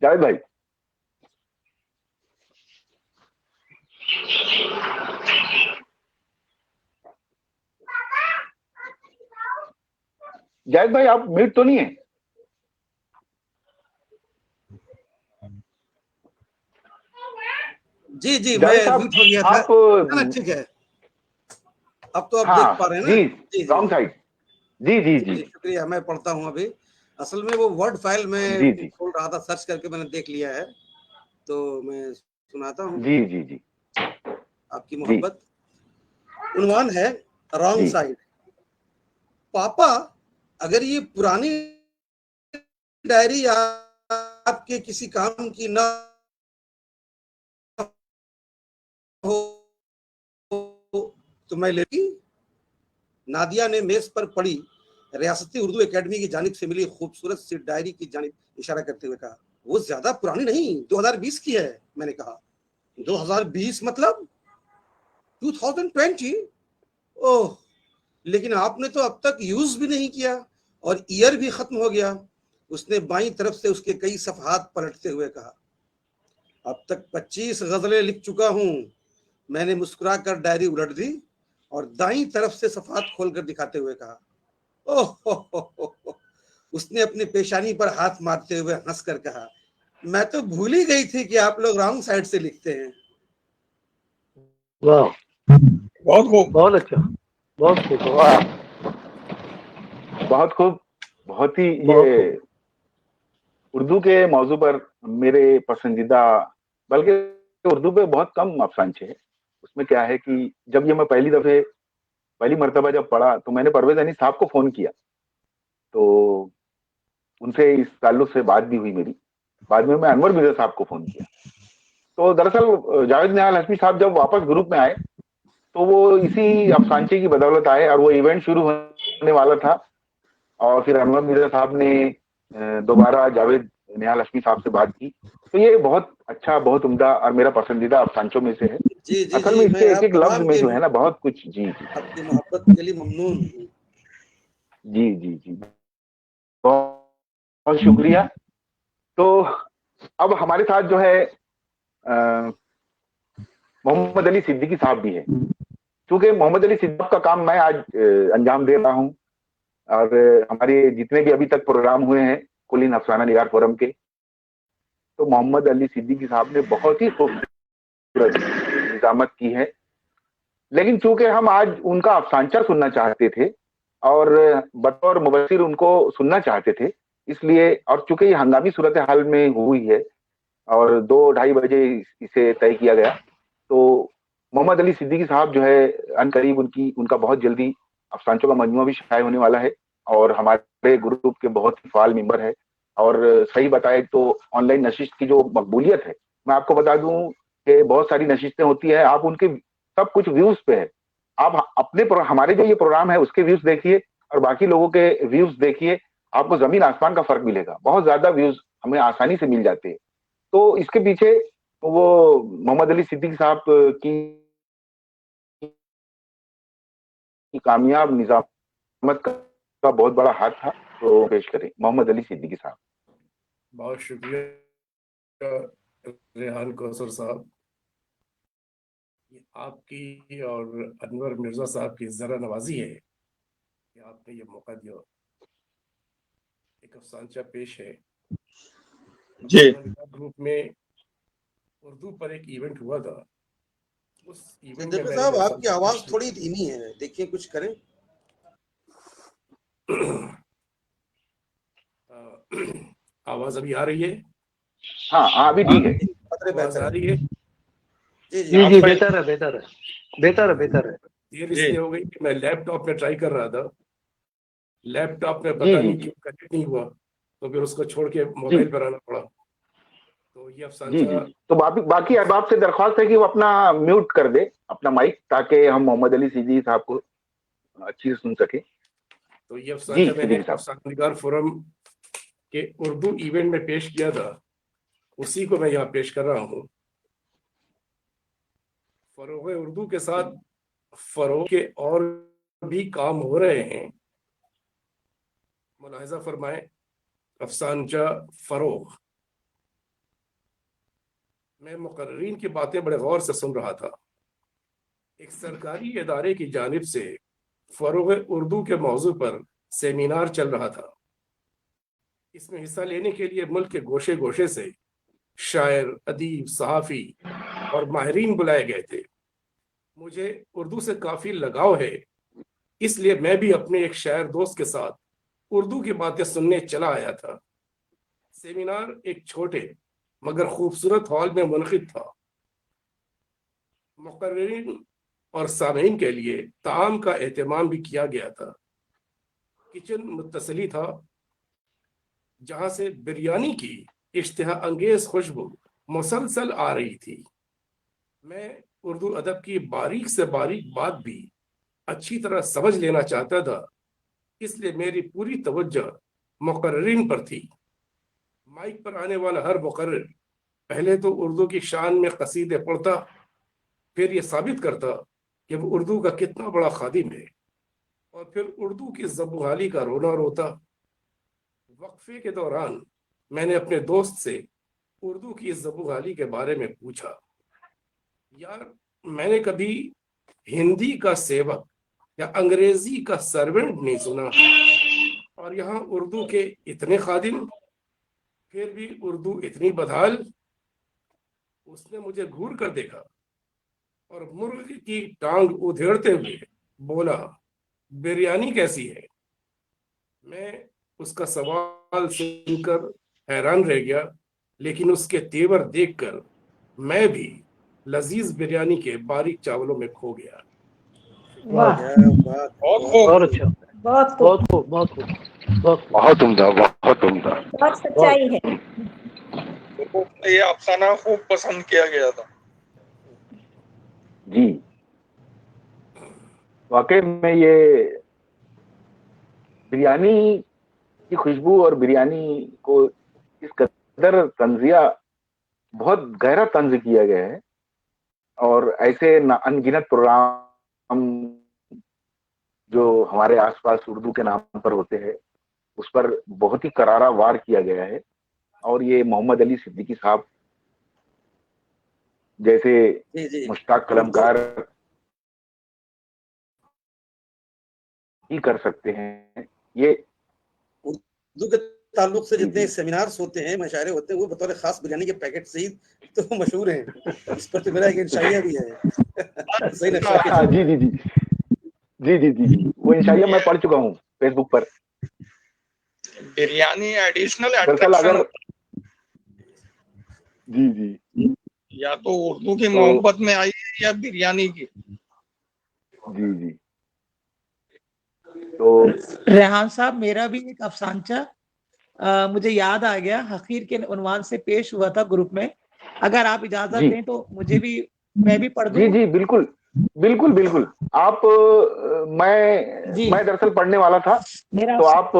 جاوید بھائی. جاوید بھائی آپ میوٹ تو نہیں ہیں؟ جی میں جاوید صاحب میوٹ ہو گیا تھا. آپ ٹھیک ہے، اب تو آپ ہاں دیکھ پا رہے ہیں نا. جی رانگ سائڈ. جی شکریہ. میں پڑھتا ہوں. ابھی اصل میں وہ ورڈ فائل میں جی کھول رہا تھا، سرچ کر کے میں نے دیکھ لیا ہے، تو میں سناتا ہوں. جی آپ کی محبت. عنوان ہے رانگ جی. سائڈ. پاپا اگر یہ پرانی ڈائری آپ کے کسی کام کی نہ ہو تو میں لیتی. نادیہ نے میز پر پڑی रियासती उर्दू एकेडमी की जानिब से मिली खूबसूरत सी डायरी की जानिब इशारा करते हुए कहा, वो ज्यादा पुरानी नहीं, 2020 की है। मैंने कहा 2020 मतलब 2020? ओह, लेकिन आपने तो अब तक यूज भी नहीं किया और ईयर भी खत्म हो गया। उसने बाईं तरफ से उसके कई सफहात पलटते हुए कहा, अब तक 25 गजलें लिख चुका हूं। मैंने मुस्कुराकर डायरी उलट दी और दाईं तरफ से सफहात खोलकर दिखाते हुए कहा, ओह हो। उसने अपनी पेशानी पर हाथ मारते हुए हंसकर कहा, मैं तो भूल ही गई थी कि आप लोग रॉन्ग साइड से लिखते हैं। वाह, बहुत खूब। बहुत अच्छा, बहुत खूब, वाह, बहुत खूब, बहुत ही बहुत ये खूब। उर्दू के मौजू पर मेरे पसंदीदा, बल्कि उर्दू पे बहुत कम अफसानचे हैं। उसमें क्या है कि जब ये मैं पहली मर्तबा जब पढ़ा तो मैंने परवेज अनीस साहब को फोन किया, तो उनसे इस ताल्लुक से बात भी हुई मेरी। बाद में मैं अनवर मिर्जा साहब को फोन किया। तो दरअसल जावेद निहाल हसमी साहब जब वापस ग्रुप में आए तो वो इसी अफसानचे की बदौलत आए, और वो इवेंट शुरू होने वाला था और फिर अनवर मिर्जा साहब ने दोबारा जावेद निहाल हसमी साहब से बात की। तो ये बहुत अच्छा, बहुत उम्दा और मेरा पसंदीदा अफसानचों में से है। जी जी असल जी, में मैं इसके एक आप एक लफ्ज तमाम में के जो है ना बहुत कुछ। जी जी आपकी मोहब्बत के लिए ममनून हूं। जी जी जी, बहुत बहुत शुक्रिया। तो अब हमारे साथ जो है मोहम्मद अली सिद्दीकी साहब भी है। क्योंकि मोहम्मद अली सिद्दीकी का काम मैं आज अंजाम दे रहा हूँ, और हमारे जितने भी अभी तक प्रोग्राम हुए हैं कुलीन अफसाना निगार फोरम के, तो मोहम्मद अली सिद्दीकी साहब ने बहुत ही खूबसूरत निजामत की है। लेकिन चूंकि हम आज उनका अफसानचा सुनना चाहते थे और बतौर मुबस्सिर उनको सुनना चाहते थे, इसलिए, और चूंकि ये हंगामी सूरत हाल में हुई है और 2-2:30 बजे इसे तय किया गया, तो मोहम्मद अली सिद्दीकी साहब जो है अनकरीब उनका बहुत जल्दी अफसानचों का मजमूआ भी शाये होने वाला है, और हमारे ग्रुप के बहुत ही फाल मेंबर है। और सही बताए तो ऑनलाइन नशिस्त की जो मकबूलियत है, मैं आपको बता दूं कि बहुत सारी नशिस्तें होती है, आप उनके सब कुछ व्यूज पे है। आप हमारे जो ये प्रोग्राम है उसके व्यूज देखिए और बाकी लोगों के व्यूज देखिए, आपको जमीन आसमान का फर्क मिलेगा। बहुत ज्यादा व्यूज हमें आसानी से मिल जाते हैं। तो इसके पीछे वो मोहम्मद अली सिद्दीकी साहब की कामयाब निजामत का बहुत बड़ा हाथ था। तो पेश करें मोहम्मद अली सिद्दीकी साहब। बहुत शुक्रिया रेहान कौसर साहब, ये आपकी और अनवर मिर्जा साहब की जरा नवाजी है कि आपने ये मौका दिया। एक अफसानचा पेश है। जी। ग्रुप में उर्दू पर एक इवेंट हुआ था। उस इवेंट में साहब आपकी आवाज थोड़ी धीमी है, देखिए कुछ करें। आवाज अभी आ रही है? हाँ, अभी ठीक है। आवाज आ रही है? जी जी जी, बेहतर है, बेहतर है, बेहतर है, बेहतर है। देर इसलिए हो गई कि मैं लैपटॉप में ट्राई कर रहा था, लैपटॉप में जी पता जी नहीं जी क्यों कनेक्ट नहीं हुआ, तो फिर उसको छोड़ के मोबाइल पर आना पड़ा। तो ये जी जी अफसानचा, तो बाकी अहबाब से दरख्वास्त है कि वो अपना म्यूट कर दे अपना माइक, ताकि हम मोहम्मद अली सिद्दीकी साहब को अच्छी से सुन सके। तो ये जी अफसानचा मैंने सिद्दीकी साहब। अफसाना निगार फोरम के उर्दू इवेंट में पेश किया था, उसी को मैं यहाँ पेश कर रहा हूँ। फरोग उर्दू के साथ फरोग के और भी काम हो रहे हैं। मुलाहिजा फरमाए, अफसानचा फरोग। मैं मुकर्रीन की बातें बड़े गौर से सुन रहा था। एक सरकारी इदारे की जानिब से फरोग उर्दू के मौजू पर सेमिनार चल रहा था। इसमें हिस्सा लेने के लिए मुल्क के गोशे गोशे से शायर, अदीब, सहाफ़ी और माहिरीन बुलाए गए थे। मुझे उर्दू से काफ़ी लगाव है, इसलिए मैं भी अपने एक शायर दोस्त के साथ उर्दू की बातें सुनने चला आया था। सेमिनार एक छोटे मगर खूबसूरत हॉल में मुनक़िद था। मुक़र्रिरीन और सामीन के लिए ताम का एहतमाम भी किया गया था। किचन मुत्तसली था, जहाँ से बिरयानी की इश्तिहा अंगेज खुशबू मुसलसल आ रही थी। मैं उर्दू अदब की बारीक से बारीक बात भी अच्छी तरह समझ लेना चाहता था, اس لیے میری پوری توجہ مقررین پر تھی۔ مائک پر آنے والا ہر مقرر پہلے تو اردو کی شان میں قصیدے پڑھتا، پھر یہ ثابت کرتا کہ وہ اردو کا کتنا بڑا خادم ہے، اور پھر اردو کی زبحالی کا رونا روتا۔ وقفے کے دوران میں نے اپنے دوست سے اردو کی زبحالی کے بارے میں پوچھا، یار میں نے کبھی ہندی کا سیوک یا انگریزی کا سرونٹ نہیں سنا، اور یہاں اردو کے اتنے خادم، پھر بھی اردو اتنی بدحال۔ اس نے مجھے گھور کر دیکھا اور مرغ کی ٹانگ ادھیڑتے ہوئے بولا، بریانی کیسی ہے؟ میں اس کا سوال سن کر حیران رہ گیا، لیکن اس کے تیور دیکھ کر میں بھی لذیذ بریانی کے باریک چاولوں میں کھو گیا۔ واہ، کیا بات، بہت خوب۔ بہت اچھا، بہت خوب، بہت خوب، بہت خوب، بہت خوب۔ بہت عمدہ، بہت عمدہ۔ بہت سچائی ہے۔ تو یہ افسانہ خوب پسند کیا گیا تھا۔ جی واقعی میں یہ بریانی کی خوشبو اور بریانی کو اس قدر طنزیہ، بہت گہرا طنز کیا گیا ہے، اور ایسے ان گنت پروگرام جو ہمارے آس پاس اردو کے نام پر ہوتے ہیں اس پر بہت ہی کرارا وار کیا گیا ہے، اور یہ محمد علی صدیقی صاحب جیسے جی جی، مشتاق قلمکار ہی کر سکتے ہیں۔ یہ اردو کے تعلق سے جتنے سیمینارز ہوتے ہیں، مشاعرے ہوتے ہیں، وہ بطور خاص بریانی کے پیکٹ سے ہی تو مشہور ہیں۔ اس پر تو میرا ایک انشائیہ بھی ہے، صحیح نقشہ جی جی جی جی جی جی جی وہ انشاءاللہ میں پڑھ چکا ہوں فیس بک پر۔ بریانی ایڈیشنل دراصل اٹریکشن اگر جی جی یا تو اردو کی محبت میں آئی ہے یا بریانی کی۔ جی جی تو ریحان صاحب، میرا بھی ایک افسانچہ مجھے یاد آ گیا، حقیر کے عنوان سے پیش ہوا تھا گروپ میں، اگر آپ اجازت جی دیں تو میں بھی پڑھ دوں۔ جی جی بالکل بالکل بالکل، آپ جی میں دراصل پڑھنے والا تھا، میرا تو آپ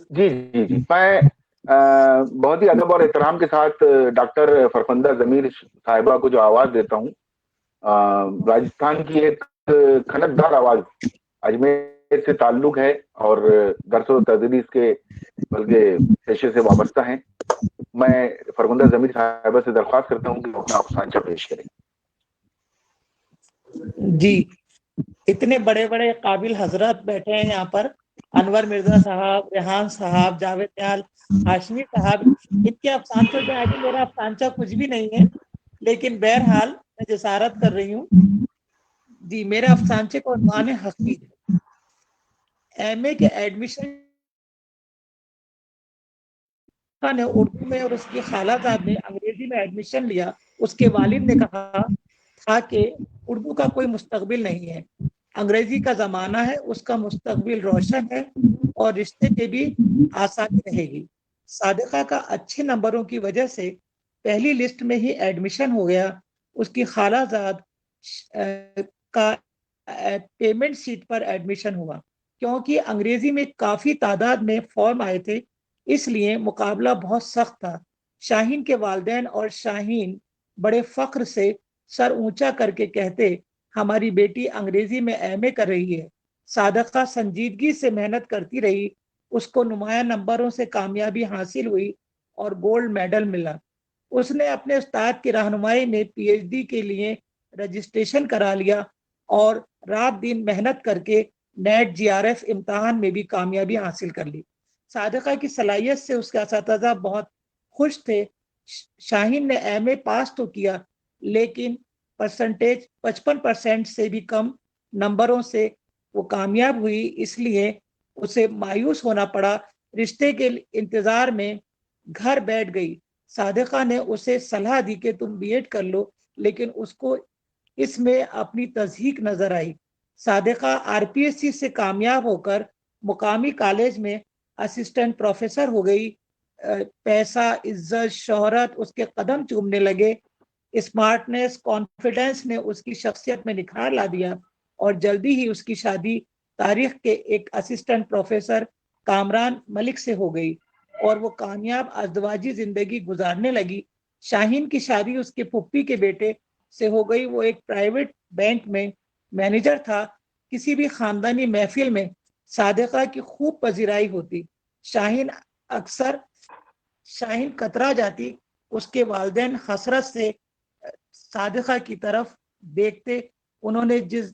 جی جی جی میں بہت ہی ادب اور احترام کے ساتھ ڈاکٹر فرخندہ ضمیر صاحبہ کو جو آواز دیتا ہوں، راجستھان کی ایک کھنکدار آواز، اجمیر سے تعلق ہے اور درس و تدریس کے بلکہ پیشے سے وابستہ ہیں۔ میں فرخندہ ضمیر صاحبہ سے درخواست کرتا ہوں کہ وہ اپنا افسانچہ پیش کریں۔ جی، اتنے بڑے بڑے قابل حضرات بیٹھے ہیں یہاں پر، انور مرزا صاحب، ریحان صاحب، جاوید نیال، ہاشمی صاحب، ان کے افسانچوں میں آگے میرا افسانچہ کچھ بھی نہیں ہے، لیکن بہرحال میں جسارت کر رہی ہوں۔ جی، میرا افسانچے کا عنوان ہے حقیر۔ ایم اے کے ایڈمیشن نے اردو میں اور اس کی خالہ زاد نے انگریزی میں ایڈمیشن لیا۔ اس کے والد نے کہا تھا کہ اردو کا کوئی مستقبل نہیں ہے، انگریزی کا زمانہ ہے، اس کا مستقبل روشن ہے اور رشتے کے بھی آسانی رہے گی۔ صادقہ کا اچھے نمبروں کی وجہ سے پہلی لسٹ میں ہی ایڈمیشن ہو گیا۔ اس کی خالہ زاد کا پیمنٹ سیٹ پر ایڈمیشن ہوا، کیونکہ انگریزی میں کافی تعداد میں فارم آئے تھے، اس لیے مقابلہ بہت سخت تھا۔ شاہین کے والدین اور شاہین بڑے فخر سے سر اونچا کر کے کہتے، ہماری بیٹی انگریزی میں ایم اے کر رہی ہے۔ صادقہ سنجیدگی سے محنت کرتی رہی، اس کو نمایاں نمبروں سے کامیابی حاصل ہوئی اور گولڈ میڈل ملا۔ اس نے اپنے استاد کی رہنمائی میں پی ایچ ڈی کے لیے رجسٹریشن کرا لیا اور رات دن محنت کر کے نیٹ جی آر ایف امتحان میں بھی کامیابی حاصل کر لی۔ صادقہ کی صلاحیت سے اس کے اساتذہ بہت خوش تھے۔ شاہین نے ایم اے پاس تو کیا، لیکن پرسنٹیج 55% سے بھی کم نمبروں سے وہ کامیاب ہوئی، اس لیے اسے مایوس ہونا پڑا۔ رشتے کے انتظار میں گھر بیٹھ گئی۔ صادقہ نے اسے صلاح دی کہ تم بی ایڈ کر لو، لیکن اس کو اس میں اپنی تضحیک نظر آئی۔ صادقہ آر پی ایس سی سے کامیاب ہو کر مقامی کالج میں اسسٹنٹ پروفیسر ہو گئی۔ پیسہ، عزت، شہرت اس کے قدم چومنے لگے۔ اسمارٹنیس، کانفیڈنس نے اس کی شخصیت میں نکھار لا دیا اور جلدی ہی اس کی شادی तारीख के एक असिस्टेंट प्रोफेसर कामरान मलिक से हो गई और वो कामयाब अज़दवाजी जिंदगी गुजारने लगी। शाहीन की शादी उसके पुप्पी के बेटे से हो गई। वो एक प्राइवेट बैंक में मैनेजर था। किसी भी खानदानी महफिल में सादिका की खूब पजीराई होती। शाहीन कतरा जाती। उसके वालिदैन हसरत से सादिका की तरफ देखते। उन्होंने जिस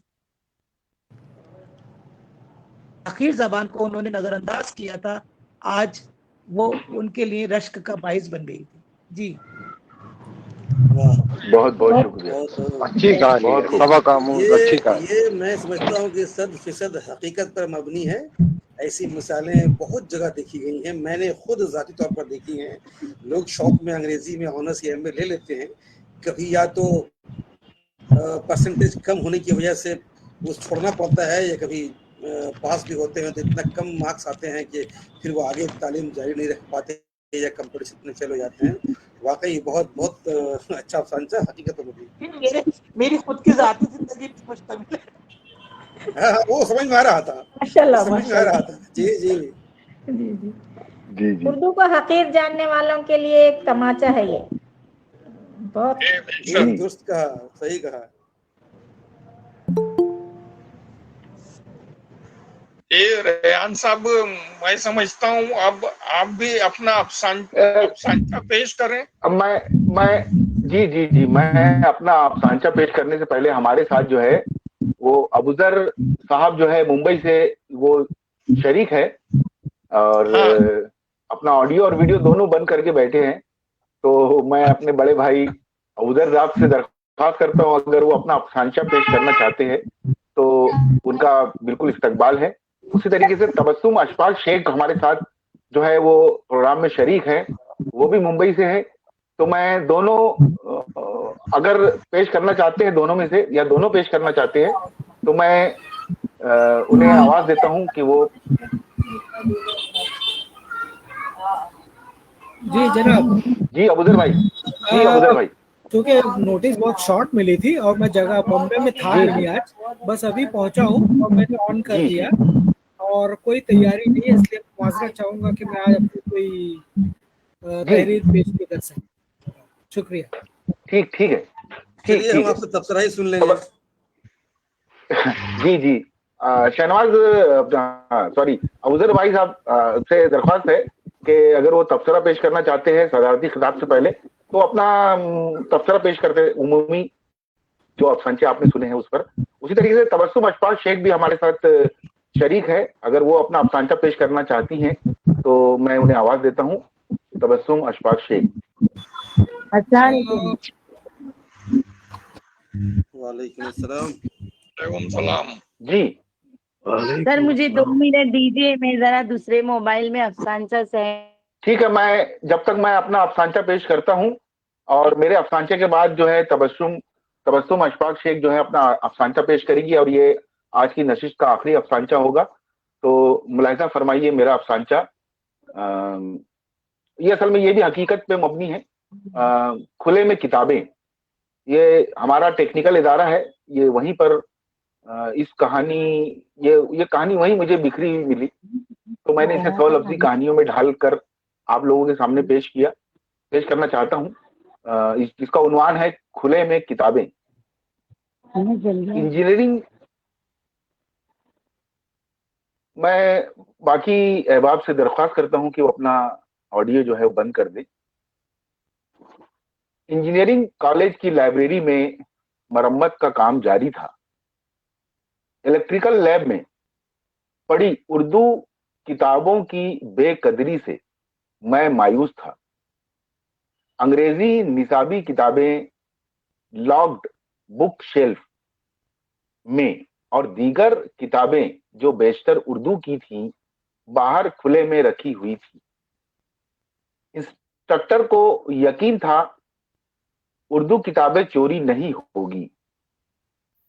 आखिर जबान को उन्होंने नजरअंदाज किया था, आज वो उनके लिए रश्क का बाइस बन गई थी। जी बहुत बहुत शुक्रिया। अच्छी कहानी है, बहुत खूब। सबक आमूज अच्छी कहानी। ये मैं समझता हूँ कि 100% हकीकत पर मबनी है। ऐसी मिसालें बहुत जगह देखी गई हैं, मैंने खुद ज़ाती तौर पर देखी हैं। लोग शौक में अंग्रेजी में ऑनर्स या एमए ले लेते हैं, कभी या तो परसेंटेज कम होने की वजह से वो छोड़ना पड़ता है, या कभी पास भी होते हैं तो इतना कम मार्क्स आते हैं कि फिर वो आगे तालीम जारी नहीं रख पाते या कंपटीशन में चले जाते हैं। वाकई बहुत बहुत अच्छा अफसाना, हकीकत में मेरी खुद की जाती जिंदगी पे मुश्तमिल है। हाँ, वो समझ में आ रहा था, माशाल्लाह समझ में आ रहा था। जी जी जी जी जी जी। उर्दू को हकीर जानने वालों के लिए एक तमाचा है ये। बहुत जी, दुरुस्त कहा, सही कहा। ये रेहान साहब, मैं समझता हूँ अब आप भी अपना अफसाना पेश करें। अब मैं जी मैं अपना अफसाना पेश करने से पहले हमारे साथ जो है वो अबूजर साहब जो है मुंबई से वो शरीक है और हाँ। अपना ऑडियो और वीडियो दोनों बंद करके बैठे हैं। तो मैं अपने बड़े भाई अबूजर साहब से दरख्वास्त करता हूँ, अगर वो अपना अफसाना पेश करना चाहते हैं तो उनका बिल्कुल इस्तकबाल है। उसी तरीके से तबस्सुम अशफाक शेख हमारे साथ जो है वो प्रोग्राम में शरीक है, वो भी मुंबई से है। तो मैं दोनों अगर पेश करना चाहते हैं, दोनों में से या दोनों पेश करना चाहते हैं, तो मैं उन्हें आवाज देता हूं कि वो। जी जनाब। जी अबूजर भाई। जी अबूजर भाई। क्योंकि नोटिस बहुत शॉर्ट मिली थी और मैं जगह बॉम्बे में था नहीं आज, बस अभी पहुंचा हूँ और मैंने ऑन कर दिया और कोई तैयारी नहीं है, इसलिए माजरत चाहूंगा कि मैं आज अपनी कोई तहरीर पेश नहीं कर सकता। शुक्रिया। ठीक है। चलिए हम आपसे तबसरा ही सुन लेंगे। जी शहनवाज, सॉरी अबूजर भाई साहब से दरख्वास्त है कि अगर वो तबसरा पेश करना चाहते हैं सदारती खिताब से पहले, तो अपना तबसरा पेश करते, उमूमी जो अफसाने आपने सुने हैं उस पर। उसी तरीके से तबस्सुम अशफाक शेख भी हमारे साथ शरीक है, अगर वो अपना अफसाना पेश करना चाहती हैं तो मैं उन्हें आवाज देता हूँ। तबस्सुम अशफाक शेख। वालेकुम सलाम। जी सर मुझे 2 मिनट दीजिए, मैं जरा दूसरे मोबाइल में अफसाना से। ठीक है, मैं जब तक मैं अपना अफसाना पेश करता हूँ और मेरे अफसाने के बाद जो है तबस्सुम अशफाक शेख जो है अपना अफसाना पेश करेगी और ये आज की नशिश का आखिरी अफसाना होगा। तो मुलाहिजा फरमाइए मेरा अफसाना। ये असल में ये भी हकीकत पे मबनी है। खुले में किताबें, ये हमारा टेक्निकल इदारा है, ये वहीं पर इस कहानी ये कहानी वहीं मुझे बिखरी हुई मिली, तो मैंने इसे 100 लफ्जी कहानियों में ढाल कर आप लोगों के सामने पेश करना चाहता हूँ। इसका उन्वान है खुले में किताबें। इंजीनियरिंग, मैं बाकी अहबाब से दरख्वास्त करता हूं कि वो अपना ऑडियो जो है वो बंद कर दे। इंजीनियरिंग कॉलेज की लाइब्रेरी में मरम्मत का काम जारी था। इलेक्ट्रिकल लैब में पढ़ी उर्दू किताबों की बेकदरी से मैं मायूस था। अंग्रेजी निसाबी किताबें लॉक्ड बुक शेल्फ में और दीगर किताबें जो बेशतर उर्दू की थीं बाहर खुले में रखी हुई थी। इंस्ट्रक्टर को यकीन था उर्दू किताबें चोरी नहीं होगी।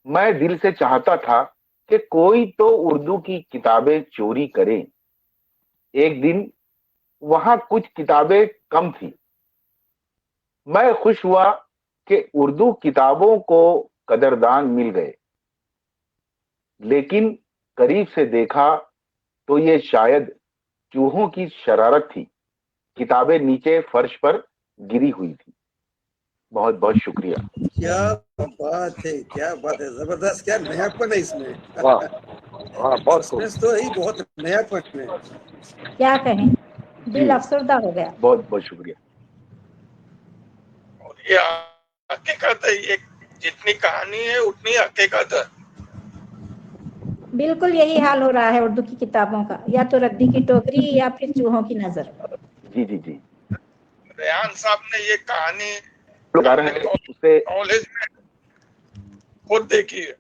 मैं दिल से चाहता था कि कोई तो उर्दू की किताबें चोरी करे। एक दिन वहां कुछ किताबें कम थी। मैं खुश हुआ कि उर्दू किताबों को कदरदान मिल गए, लेकिन करीब से देखा तो ये शायद चूहों की शरारत थी। किताबें नीचे फर्श पर गिरी हुई थी। बहुत बहुत शुक्रिया। क्या बात है, क्या बात है, जबरदस्त, क्या नयापन है इसमें। वाह वाह, बहुत खूब। सस्पेंस तो ही बहुत नयापन है। क्या कहें, जी दिल अफसरदा हो गया। बहुत बहुत शुक्रिया। और ये हकीकत है, ये जितनी कहानी है उतनी हकीकत है। बिल्कुल यही हाल हो रहा है उर्दू की किताबों का, या तो रद्दी की टोकरी या फिर चूहों की नजर। जी जी जी, रेहान साहब ने ये कहानी लोग आ रहे हैं उससे कॉलेज में खुद देखी है।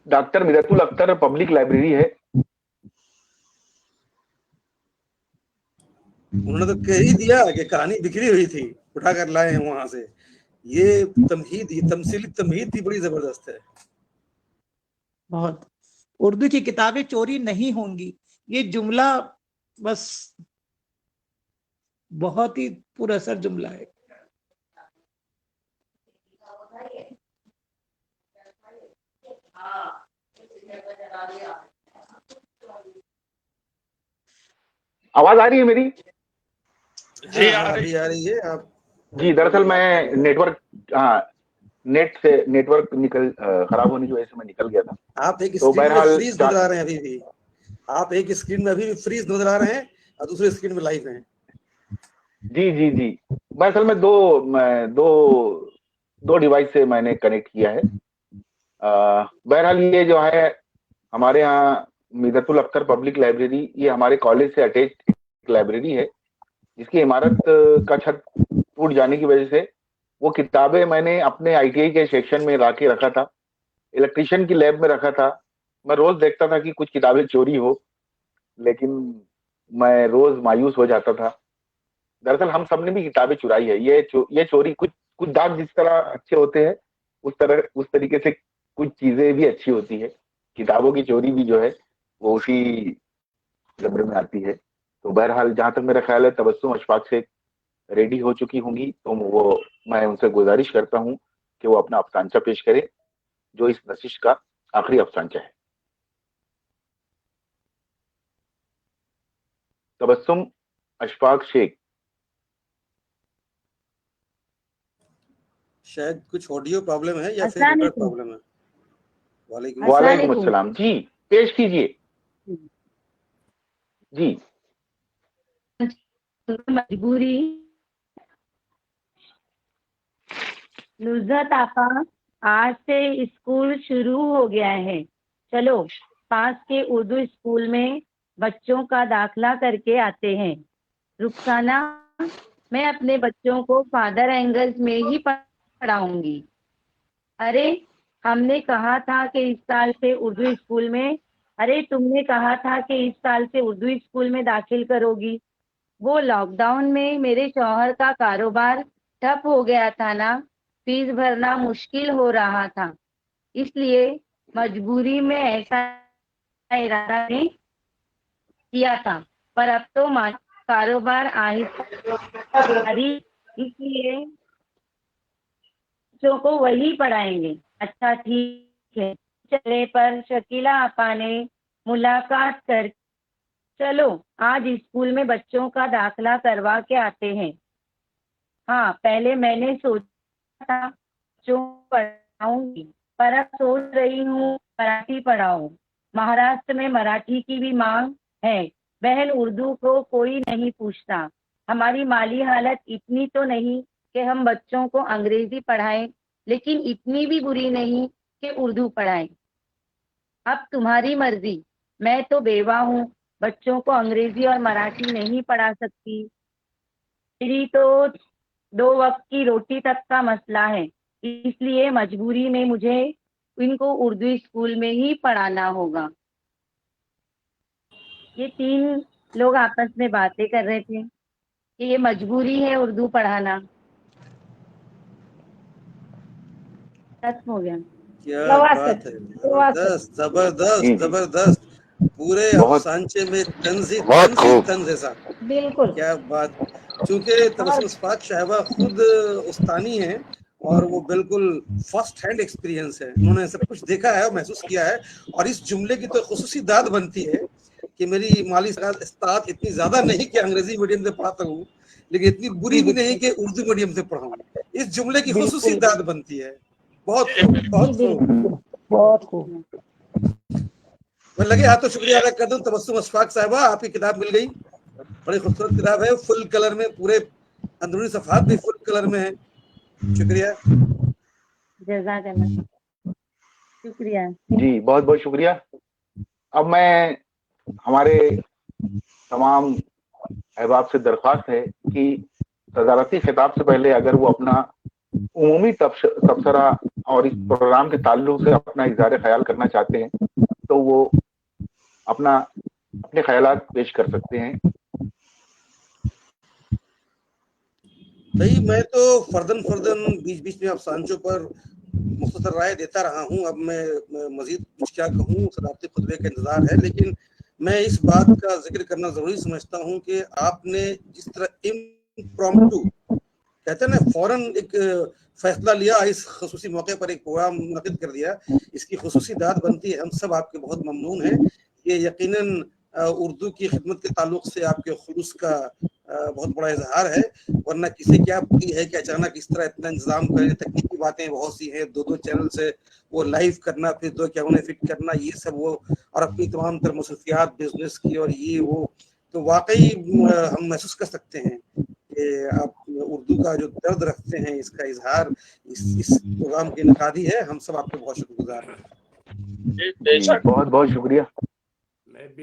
डॉक्टर मिरतुल अख्तर पब्लिक लाइब्रेरी है। उन्होंने तो कह ही दिया कि कहानी बिखरी हुई थी, उठा कर लाए हैं वहां से। ये तमहीद, ये तमसीली तमहीद थी, बड़ी जबरदस्त है। बहुत। उर्दू की किताबें चोरी नहीं होंगी, ये जुमला बस बहुत ही पुरअसर जुमला है। आवाज आ रही है मेरी? जी हाँ, अभी आ रही है। आप जी, दरअसल मैं नेट से नेटवर्क खराब होने की वजह से मैं निकल गया था। आप एक तो स्क्रीन में बहरहाल फ्रीज नजर आ रहे हैं अभी भी। आप एक स्क्रीन में अभी भी फ्रीज नजर आ रहे हैं और दूसरे स्क्रीन में लाइव हैं। जी जी जी, मैं असल में दो डिवाइस से मैंने कनेक्ट किया है। बहरहाल ये जो है हमारे यहाँ मिरतुल अख्तर पब्लिक लाइब्रेरी, ये हमारे कॉलेज से अटैच लाइब्रेरी है, जिसकी इमारत का छत टूट जाने की वजह से वो किताबें मैंने अपने ITI के सेक्शन में ला के रखा था, इलेक्ट्रिशियन की लैब में रखा था। मैं रोज देखता था कि कुछ किताबें चोरी हो, लेकिन मैं रोज मायूस हो जाता था। दरअसल हम सबने भी किताबें चुराई है। ये चोरी कुछ दाग जिस तरह अच्छे होते हैं, उस तरीके से कुछ चीजें भी अच्छी होती है। किताबों की चोरी भी जो है वो उसी जबरे में आती है। तो बहरहाल जहां तक मेरा ख्याल है तबस्सुम अशफाक से रेडी हो चुकी होंगी, तो मैं उनसे गुजारिश करता हूं कि वो अपना अफसांचा पेश करें, जो इस नशिश का आखिरी अफसांचा है। तबस्सुम अशफाक शेख। शायद कुछ ऑडियो प्रॉब्लम है या फिर अस्सलाम नेटवर्क वालेकुम। प्रॉब्लम है। वालेकुम वालेकुम अस्सलाम। जी पेश कीजिए। जी मजबूरी। नुज़रत आपा, आज से स्कूल शुरू हो गया है, चलो पास के उर्दू स्कूल में बच्चों का दाखिला करके आते हैं। रुखसाना, मैं अपने बच्चों को फादर एंगल्स में ही पढ़ाऊंगी। अरे हमने कहा था कि इस साल से उर्दू स्कूल में तुमने कहा था कि इस साल से उर्दू स्कूल में दाखिल करोगी। वो लॉकडाउन में मेरे शौहर का कारोबार ठप हो गया था ना, फीस भरना मुश्किल हो रहा था, इसलिए मजबूरी में ऐसा इरादा ने किया था, पर अब तो कारोबार आहिस्ता, इसलिए बच्चों को वही पढ़ाएंगे। अच्छा ठीक है, चले पर शकीला आपा ने मुलाकात कर, चलो आज स्कूल में बच्चों का दाखिला करवा के आते हैं। हाँ, पहले मैंने सोचा था बच्चों को पढ़ाऊंगी, पर अब सोच रही हूँ मराठी पढ़ाऊं। महाराष्ट्र में मराठी की भी मांग है। बहन, उर्दू को कोई नहीं पूछता। हमारी माली हालत इतनी तो नहीं कि हम बच्चों को अंग्रेजी पढ़ाएं, लेकिन इतनी भी बुरी नहीं कि उर्दू पढ़ाएं। अब तुम्हारी मर्जी। मैं तो बेवा हूँ, बच्चों को अंग्रेजी और मराठी नहीं पढ़ा सकती। मेरी तो 2 वक्त की रोटी तक का मसला है, इसलिए मजबूरी में मुझे इनको उर्दू स्कूल में ही पढ़ाना होगा। ये 3 लोग आपस में बातें कर रहे थे कि ये मजबूरी है उर्दू पढ़ाना। खत्म हो गया। क्या बात है, जबरदस्त जबरदस्त जबरदस्त। पूरे अफसांचे में तंज है साहब। बिल्कुल क्या बात। चूंकि तबस्सुम अशफाक साहिबा खुद उस्तानी हैं और वो बिल्कुल फर्स्ट हैंड एक्सपीरियंस है, उन्होंने सब कुछ देखा है, महसूस किया है। और इस जुमले की तो खुसूसी दाद बनती है कि मेरी माली इस्तात इतनी ज्यादा नहीं कि अंग्रेजी मीडियम से पढ़ाता हूँ, लेकिन इतनी बुरी भी नहीं कि उर्दू मीडियम से पढ़ाऊँ। इस जुमले की खुसूसी दाद बनती है। बहुत बहुत खूब। मैं लगे हाथ तो शुक्रिया अदा कर दूं तबस्सुम अशफाक साहिबा, आपकी किताब मिल गई, बड़ी खूबसूरत किताब है, फुल कलर में, पूरे अंदरूनी सफात भी फुल कलर में है। शुक्रिया, जज़ाकल्लाह, शुक्रिया जी, बहुत बहुत शुक्रिया। अब मैं हमारे तमाम अहबाब से दरख्वास्त है कि सदारती खिताब से पहले अगर वो अपना उमूमी तबसरा और इस प्रोग्राम के ताल्लुक से अपना इज़हार ख्याल करना चाहते हैं तो वो अपने ख्यालात पेश कर सकते हैं। भाई मैं तो फर्दन बीच बीच में अफसानचों पर मुख्तसर राय देता रहा हूँ। अब मैं मजीद कुछ क्या कहूँ, सदारती खुतबे का इंतजार है, लेकिन मैं इस बात का जिक्र करना जरूरी समझता हूँ कि आपने जिस तरह इम्प्रॉम्प्टू कहते हैं ना, फौरन एक फैसला लिया, इस खुसूसी मौके पर एक प्रोग्राम मुनक़िद कर दिया, इसकी खुसूसी दाद बनती है। हम सब आपके बहुत ममनून हैं। ये यकीनन उर्दू की खिदमत के ताल्लुक से आपके खुलूस का बहुत बड़ा इजहार है, वरना किसे क्या पड़ी है कि अचानक इस तरह इतना इंतजाम करें। तकनीकी बातें बहुत सी हैं, 2 चैनल से वो लाइव करना, फिर 2 कैमरे फिट करना, ये सब वो, और अपनी तमाम तर मसरूफियात बिजनेस की और ये वो, तो वाकई हम महसूस कर सकते हैं कि आप उर्दू का जो दर्द रखते हैं, इसका इजहार इस प्रोग्राम के इनकादी है। हम सब आपके बहुत शुक्रगुजार हैं। बहुत बहुत शुक्रिया।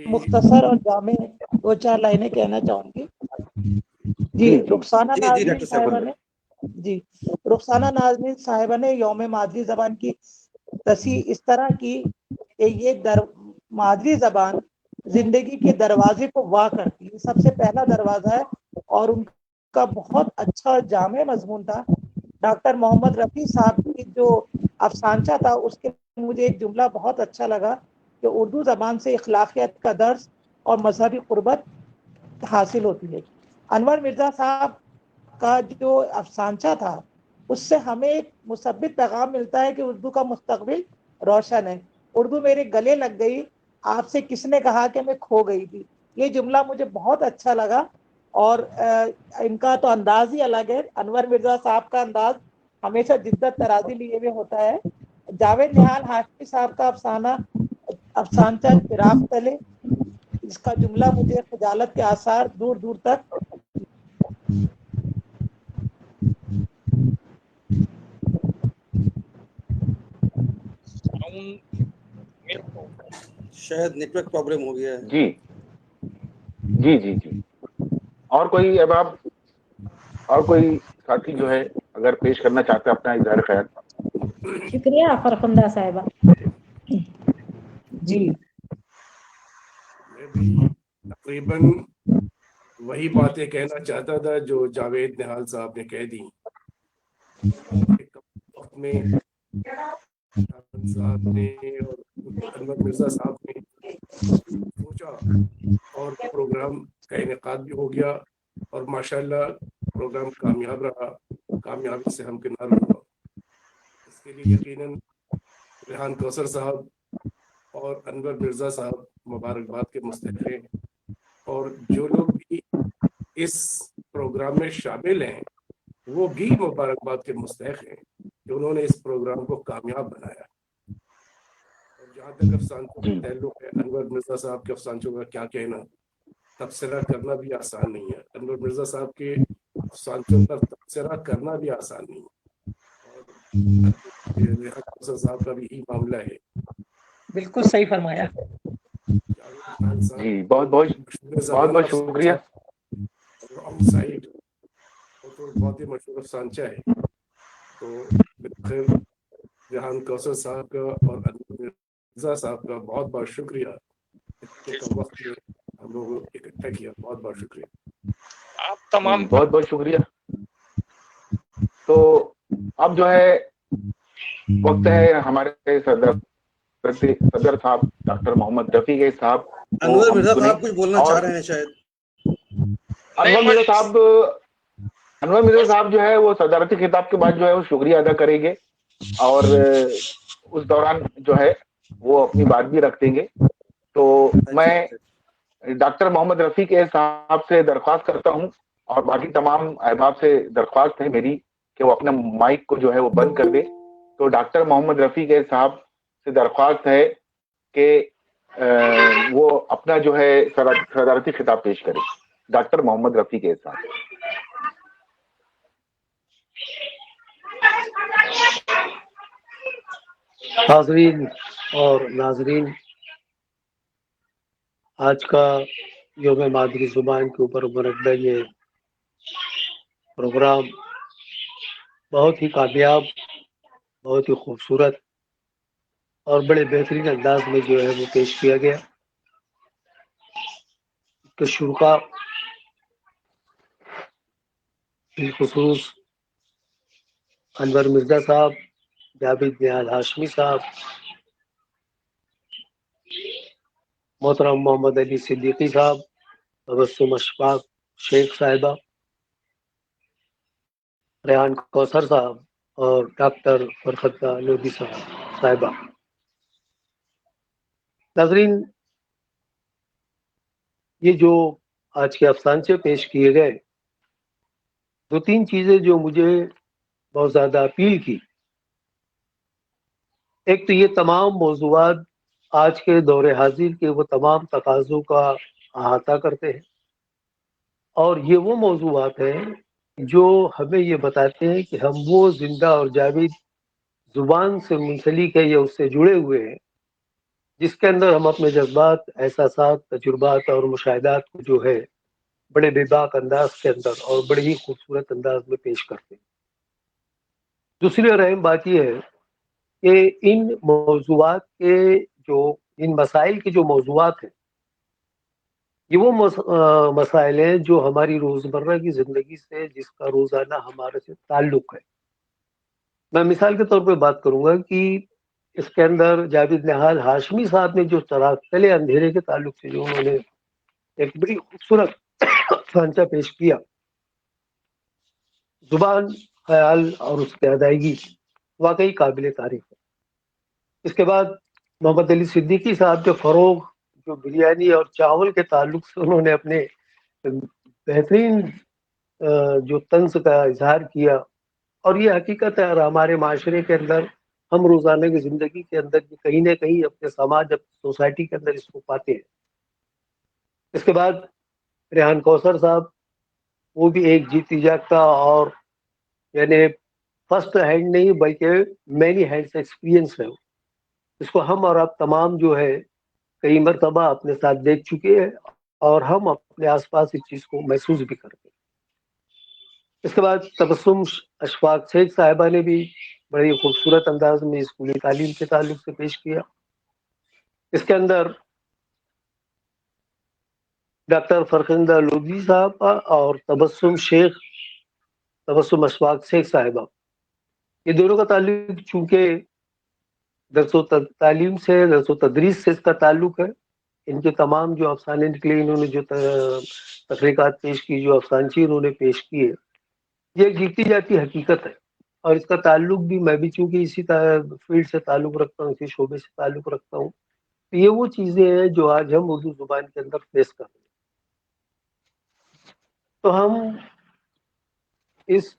मुख्तसर और जामे 2-4 लाइनें कहना चाहूंगी। जी, रुखसाना नाज़नीन साहिबा ने यौम मादरी ज़बान की तस्हीह इस तरह की कि ये मादरी ज़बान जिंदगी के दरवाजे को वाह करती है, सबसे पहला दरवाजा है, और उनका बहुत अच्छा जामे मजमून था। डॉक्टर मोहम्मद रफ़ी साहब की जो अफसानचा था, उसके मुझे एक जुमला बहुत अच्छा लगा कि उर्दू ज़बान से इखलाकियत का दर्स और मजहबी कुर्बत हासिल होती है। अनवर मिर्ज़ा साहब का जो अफसानचा था, उससे हमें एक मुसब्बित पैगाम मिलता है कि उर्दू का मुस्तकबिल रोशन है। उर्दू मेरे गले लग गई, आपसे किसने कहा कि मैं खो गई थी। ये जुमला मुझे बहुत अच्छा लगा, और इनका तो अंदाज ही अलग है। अनवर मिर्ज़ा साहब का अंदाज हमेशा जिद्दत तराजी लिए हुए होता है। जावेद निहाल हाशमी साहब का अफसानचा फिराक तले, इसका जुमला मुझे खजालत के आसार दूर दूर तक। शायद नेटवर्क प्रॉब्लम हो गया है। जी जी जी जी। और कोई अहबाब, और कोई साथी जो है अगर पेश करना चाहते हैं अपना इज़हार ख्याल। शुक्रिया फरखुंदा साहिबा। जी, मैं भी तकरीबन वही बातें कहना चाहता था जो जावेद निहाल साहब ने कह दी। वक्त में साहब ने और अनवर मिर्जा साहब ने सोचा और प्रोग्राम का इनेकाद भी हो गया, और माशाल्लाह प्रोग्राम कामयाब रहा, कामयाबी से हमकिनार हुआ। इसके लिए यकीनन रेहान कौसर साहब और अनवर मिर्जा साहब मुबारकबाद के मुस्तहिक़ हैं, और जो लोग भी इस प्रोग्राम में शामिल हैं वो भी मुबारकबाद के मुस्तहिक़ हैं कि उन्होंने इस प्रोग्राम को कामयाब बनाया। और जहाँ तक अफसानचों का ताल्लुक है, अनवर मिर्जा साहब के अफसानचों का क्या कहना, तबसरा करना भी आसान नहीं है। अनवर मिर्जा साहब के अफसानचों पर तबसरा करना भी आसान नहीं है, और रेहान कौसर साहब का भी यही मामला है। बिल्कुल सही फरमाया जी, बहुत बहुत शुक्रिया। तो बहुत ही मशहूर अफसानचा है। तो खैर रेहान कौसर साहब का और अनवर मिर्जा साहब का बहुत बहुत शुक्रिया, इतने वक्त में हम लोग इकट्ठा किया, बहुत बहुत शुक्रिया। आप तमाम बहुत बहुत शुक्रिया। तो अब जो है वक्त है हमारे सदर साहब डॉक्टर मोहम्मद रफी के साहब। अनवर मिर्जा साहब कुछ बोलना चाह रहे हैं शायद। अनवर मिर्जा साहब انور مرزا صاحب جو ہے وہ صدارتی خطاب کے بعد جو ہے وہ شکریہ ادا کریں گے اور اس دوران جو ہے وہ اپنی بات بھی رکھ دیں گے. تو میں ڈاکٹر محمد رفیق صاحب سے درخواست کرتا ہوں اور باقی تمام احباب سے درخواست ہے میری کہ وہ اپنا مائک کو جو ہے وہ بند کر دے. تو ڈاکٹر محمد رفیق صاحب سے درخواست ہے کہ وہ اپنا جو ہے صدارتی خطاب پیش کرے. ڈاکٹر محمد رفیق صاحب. حاضرین اور ناظرین، آج کا یوم مادری زبان کے اوپر منعقدہ یہ پروگرام بہت ہی کامیاب، بہت ہی خوبصورت اور بڑے بہترین انداز میں جو ہے وہ پیش کیا گیا. تو شرکا بالخصوص انور مرزا صاحب، جاوید نیاز ہاشمی صاحب، محترم محمد علی صدیقی صاحب، تبسم اشفاق شیخ صاحبہ، ریحان کوثر صاحب اور ڈاکٹر فرخندہ لودھی صاحبہ. ناظرین، یہ جو آج کے افسانچے پیش کیے گئے، دو تین چیزیں جو مجھے بہت زیادہ اپیل کی. ایک تو یہ تمام موضوعات آج کے دور حاضر کے وہ تمام تقاضوں کا احاطہ کرتے ہیں، اور یہ وہ موضوعات ہیں جو ہمیں یہ بتاتے ہیں کہ ہم وہ زندہ اور جاوید زبان سے منسلک ہے یا اس سے جڑے ہوئے ہیں جس کے اندر ہم اپنے جذبات، احساسات، تجربات اور مشاہدات کو جو ہے بڑے بے باک انداز کے اندر اور بڑے ہی خوبصورت انداز میں پیش کرتے ہیں. دوسری اور اہم بات یہ ہے کہ ان موضوعات کے ان مسائل کے جو موضوعات ہیں، یہ وہ مسائل ہیں جو ہماری روزمرہ کی زندگی سے، جس کا روزانہ ہمارے سے تعلق ہے. میں مثال کے طور پہ بات کروں گا کہ اس کے اندر جاوید نیاز ہاشمی صاحب نے جو چراغ اندھیرے کے تعلق سے جو انہوں نے ایک بڑی خوبصورت افسانچہ پیش کیا، زبان، خیال اور اس کی ادائیگی واقعی قابل تعریف ہے. اس کے بعد محمد علی صدیقی صاحب کے فروغ، جو بریانی اور چاول کے تعلق سے انہوں نے اپنے بہترین جو طنز کا اظہار کیا، اور یہ حقیقت ہے اور ہمارے معاشرے کے اندر، ہم روزانہ کی زندگی کے اندر کہیں نہ کہیں اپنے سماج، اپنے سوسائٹی کے اندر اس کو پاتے ہیں. اس کے بعد ریحان کوثر صاحب، وہ بھی ایک جیتی جاگتا اور یعنی فرسٹ ہینڈ نہیں بلکہ مینی ہینڈس ایکسپیرینس ہے، اس کو ہم اور آپ تمام جو ہے کئی مرتبہ اپنے ساتھ دیکھ چکے ہیں اور ہم اپنے آس پاس اس چیز کو محسوس بھی کرتے ہیں. اس کے بعد تبسم اشفاق شیخ صاحبہ نے بھی بڑی خوبصورت انداز میں اسکولی تعلیم کے تعلق سے پیش کیا. اس کے اندر ڈاکٹر فرخندہ لودھی صاحب اور تبسم اشفاق شیخ صاحبہ، یہ دونوں کا تعلق چونکہ درس و تعلیم سے، درس و تدریس سے اس کا تعلق ہے. ان کے تمام جو افسانے نکلے، انہوں نے جو تخلیقات پیش کی، جو افسانچی انہوں نے پیش کیے، یہ جیتی جاتی حقیقت ہے. اور اس کا تعلق بھی، میں بھی چونکہ اسی فیلڈ سے تعلق رکھتا ہوں، اسی شعبے سے تعلق رکھتا ہوں، تو یہ وہ چیزیں ہیں جو آج ہم اردو زبان کے اندر فیس کر رہے ہیں. تو ہم اس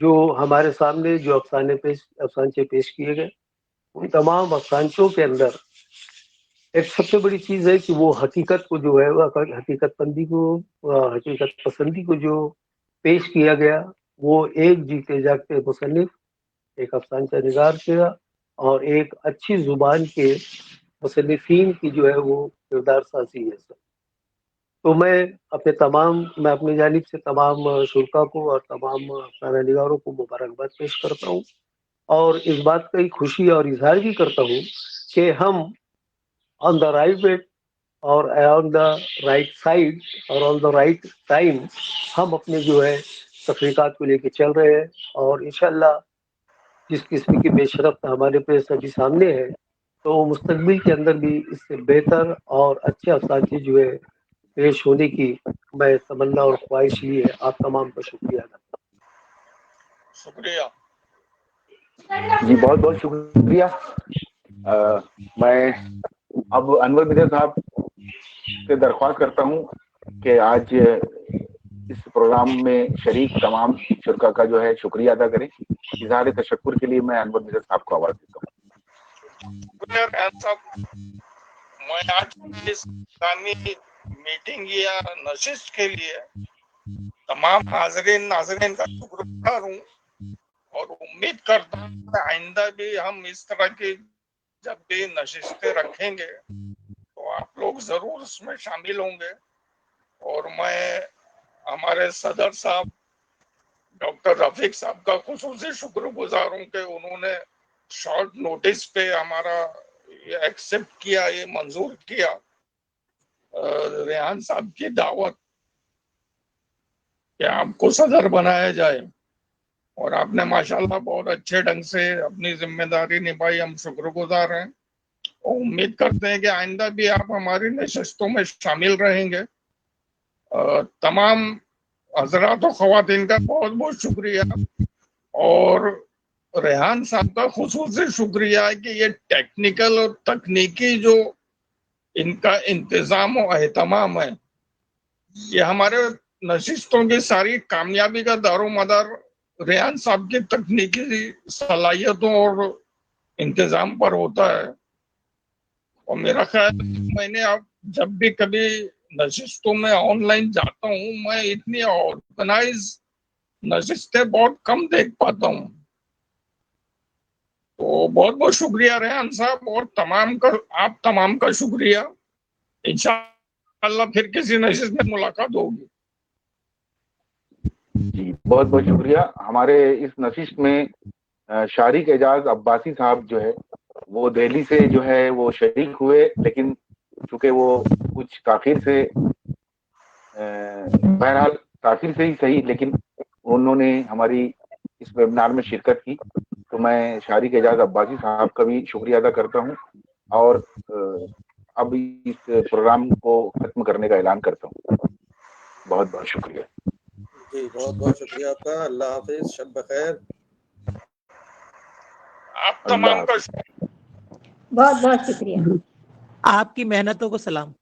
جو ہمارے سامنے جو افسانچے پیش کیے گئے، ان تمام افسانچوں کے اندر ایک سب سے بڑی چیز ہے کہ وہ حقیقت کو جو ہے، حقیقت پسندی کو جو پیش کیا گیا، وہ ایک جیتے جاگتے مصنف، ایک افسانچہ نگار کیا اور ایک اچھی زبان کے مصنفین کی جو ہے وہ کردار سازی ہے. تو میں اپنی جانب سے تمام شرکا کو اور تمام افسانہ نگاروں کو مبارکباد پیش کرتا ہوں، اور اس بات کا خوشی اور اظہار بھی کرتا ہوں کہ ہم آن دا رائٹ وے اور آن دا رائٹ سائڈ اور آن دا رائٹ ٹائم ہم اپنے جو ہے تخلیقات کو لے کے چل رہے ہیں. اور انشاءاللہ جس قسم کی پیش رفت ہمارے پیش ابھی سامنے ہے، تو مستقبل کے اندر بھی اس سے بہتر اور اچھے افسانچے جو ہے پیش ہونے کی میں تمنا اور خواہش یہ ہے آپ تمام کا شکریہ ادا کرتا ہوں. شکریہ. جی بہت بہت شکریہ. میں اب انور مرزا صاحب سے درخواست کرتا ہوں کہ آج اس پروگرام میں شریک تمام شرکا کا جو ہے شکریہ ادا کریں. اظہار تشکر کے لیے میں انور مرزا صاحب کو آواز دیتا ہوں. میں آج اس اسلامی میٹنگ یا نشست کے لیے تمام ناظرین کا شکر گزار ہوں اور امید کرتا ہوں کہ آئندہ بھی ہم اس طرح کی جب بھی نشستیں رکھیں گے تو آپ لوگ ضرور اس میں شامل ہوں گے. اور میں ہمارے صدر صاحب ڈاکٹر رفیق صاحب کا خصوصی شکر گزار ہوں کہ انہوں نے شارٹ نوٹس پہ ہمارا یہ ایکسپٹ کیا, یہ منظور کیا ریحان صاحب کی دعوت کہ آپ کو صدر بنایا جائے. اور آپ نے ماشاءاللہ بہت اچھے ڈھنگ سے اپنی ذمہ داری نبھائی. ہم شکر گزار ہیں اور امید کرتے ہیں کہ آئندہ بھی آپ ہماری نشستوں میں شامل رہیں گے. تمام حضرات و خواتین کا بہت بہت شکریہ. اور ریحان صاحب کا خصوصی شکریہ ہے کہ یہ ٹیکنیکل اور تکنیکی جو ان کا انتظام و اہتمام ہے, یہ ہمارے نشستوں کی ساری کامیابی کا دار و مدار ریحان صاحب کی تکنیکی صلاحیتوں اور انتظام پر ہوتا ہے. اور میرا خیال میں نے اب جب بھی کبھی نشستوں میں آن لائن جاتا ہوں, میں اتنی آرگنائز نشستیں بہت کم دیکھ پاتا ہوں. تو بہت بہت شکریہ ریحان صاحب اور آپ تمام کا شکریہ. انشاءاللہ پھر کسی نشست میں ملاقات ہوگی. جی بہت بہت شکریہ. ہمارے اس نشست میں شارق اعجاز عباسی صاحب جو ہے وہ دہلی سے جو ہے وہ شریک ہوئے, لیکن چونکہ وہ کچھ تاخیر سے, بہرحال تاخیر سے ہی صحیح, لیکن انہوں نے ہماری اس ویبنار میں شرکت کی. تو میں شارق اعجاز عباسی صاحب کا بھی شکریہ ادا کرتا ہوں اور اب اس پروگرام کو ختم کرنے کا اعلان کرتا ہوں. بہت بہت شکریہ. جی بہت بہت شکریہ آپ کا. اللہ حافظ, شب بخیر. آپ تمام کا بہت بہت شکریہ. آپ کی محنتوں کو سلام.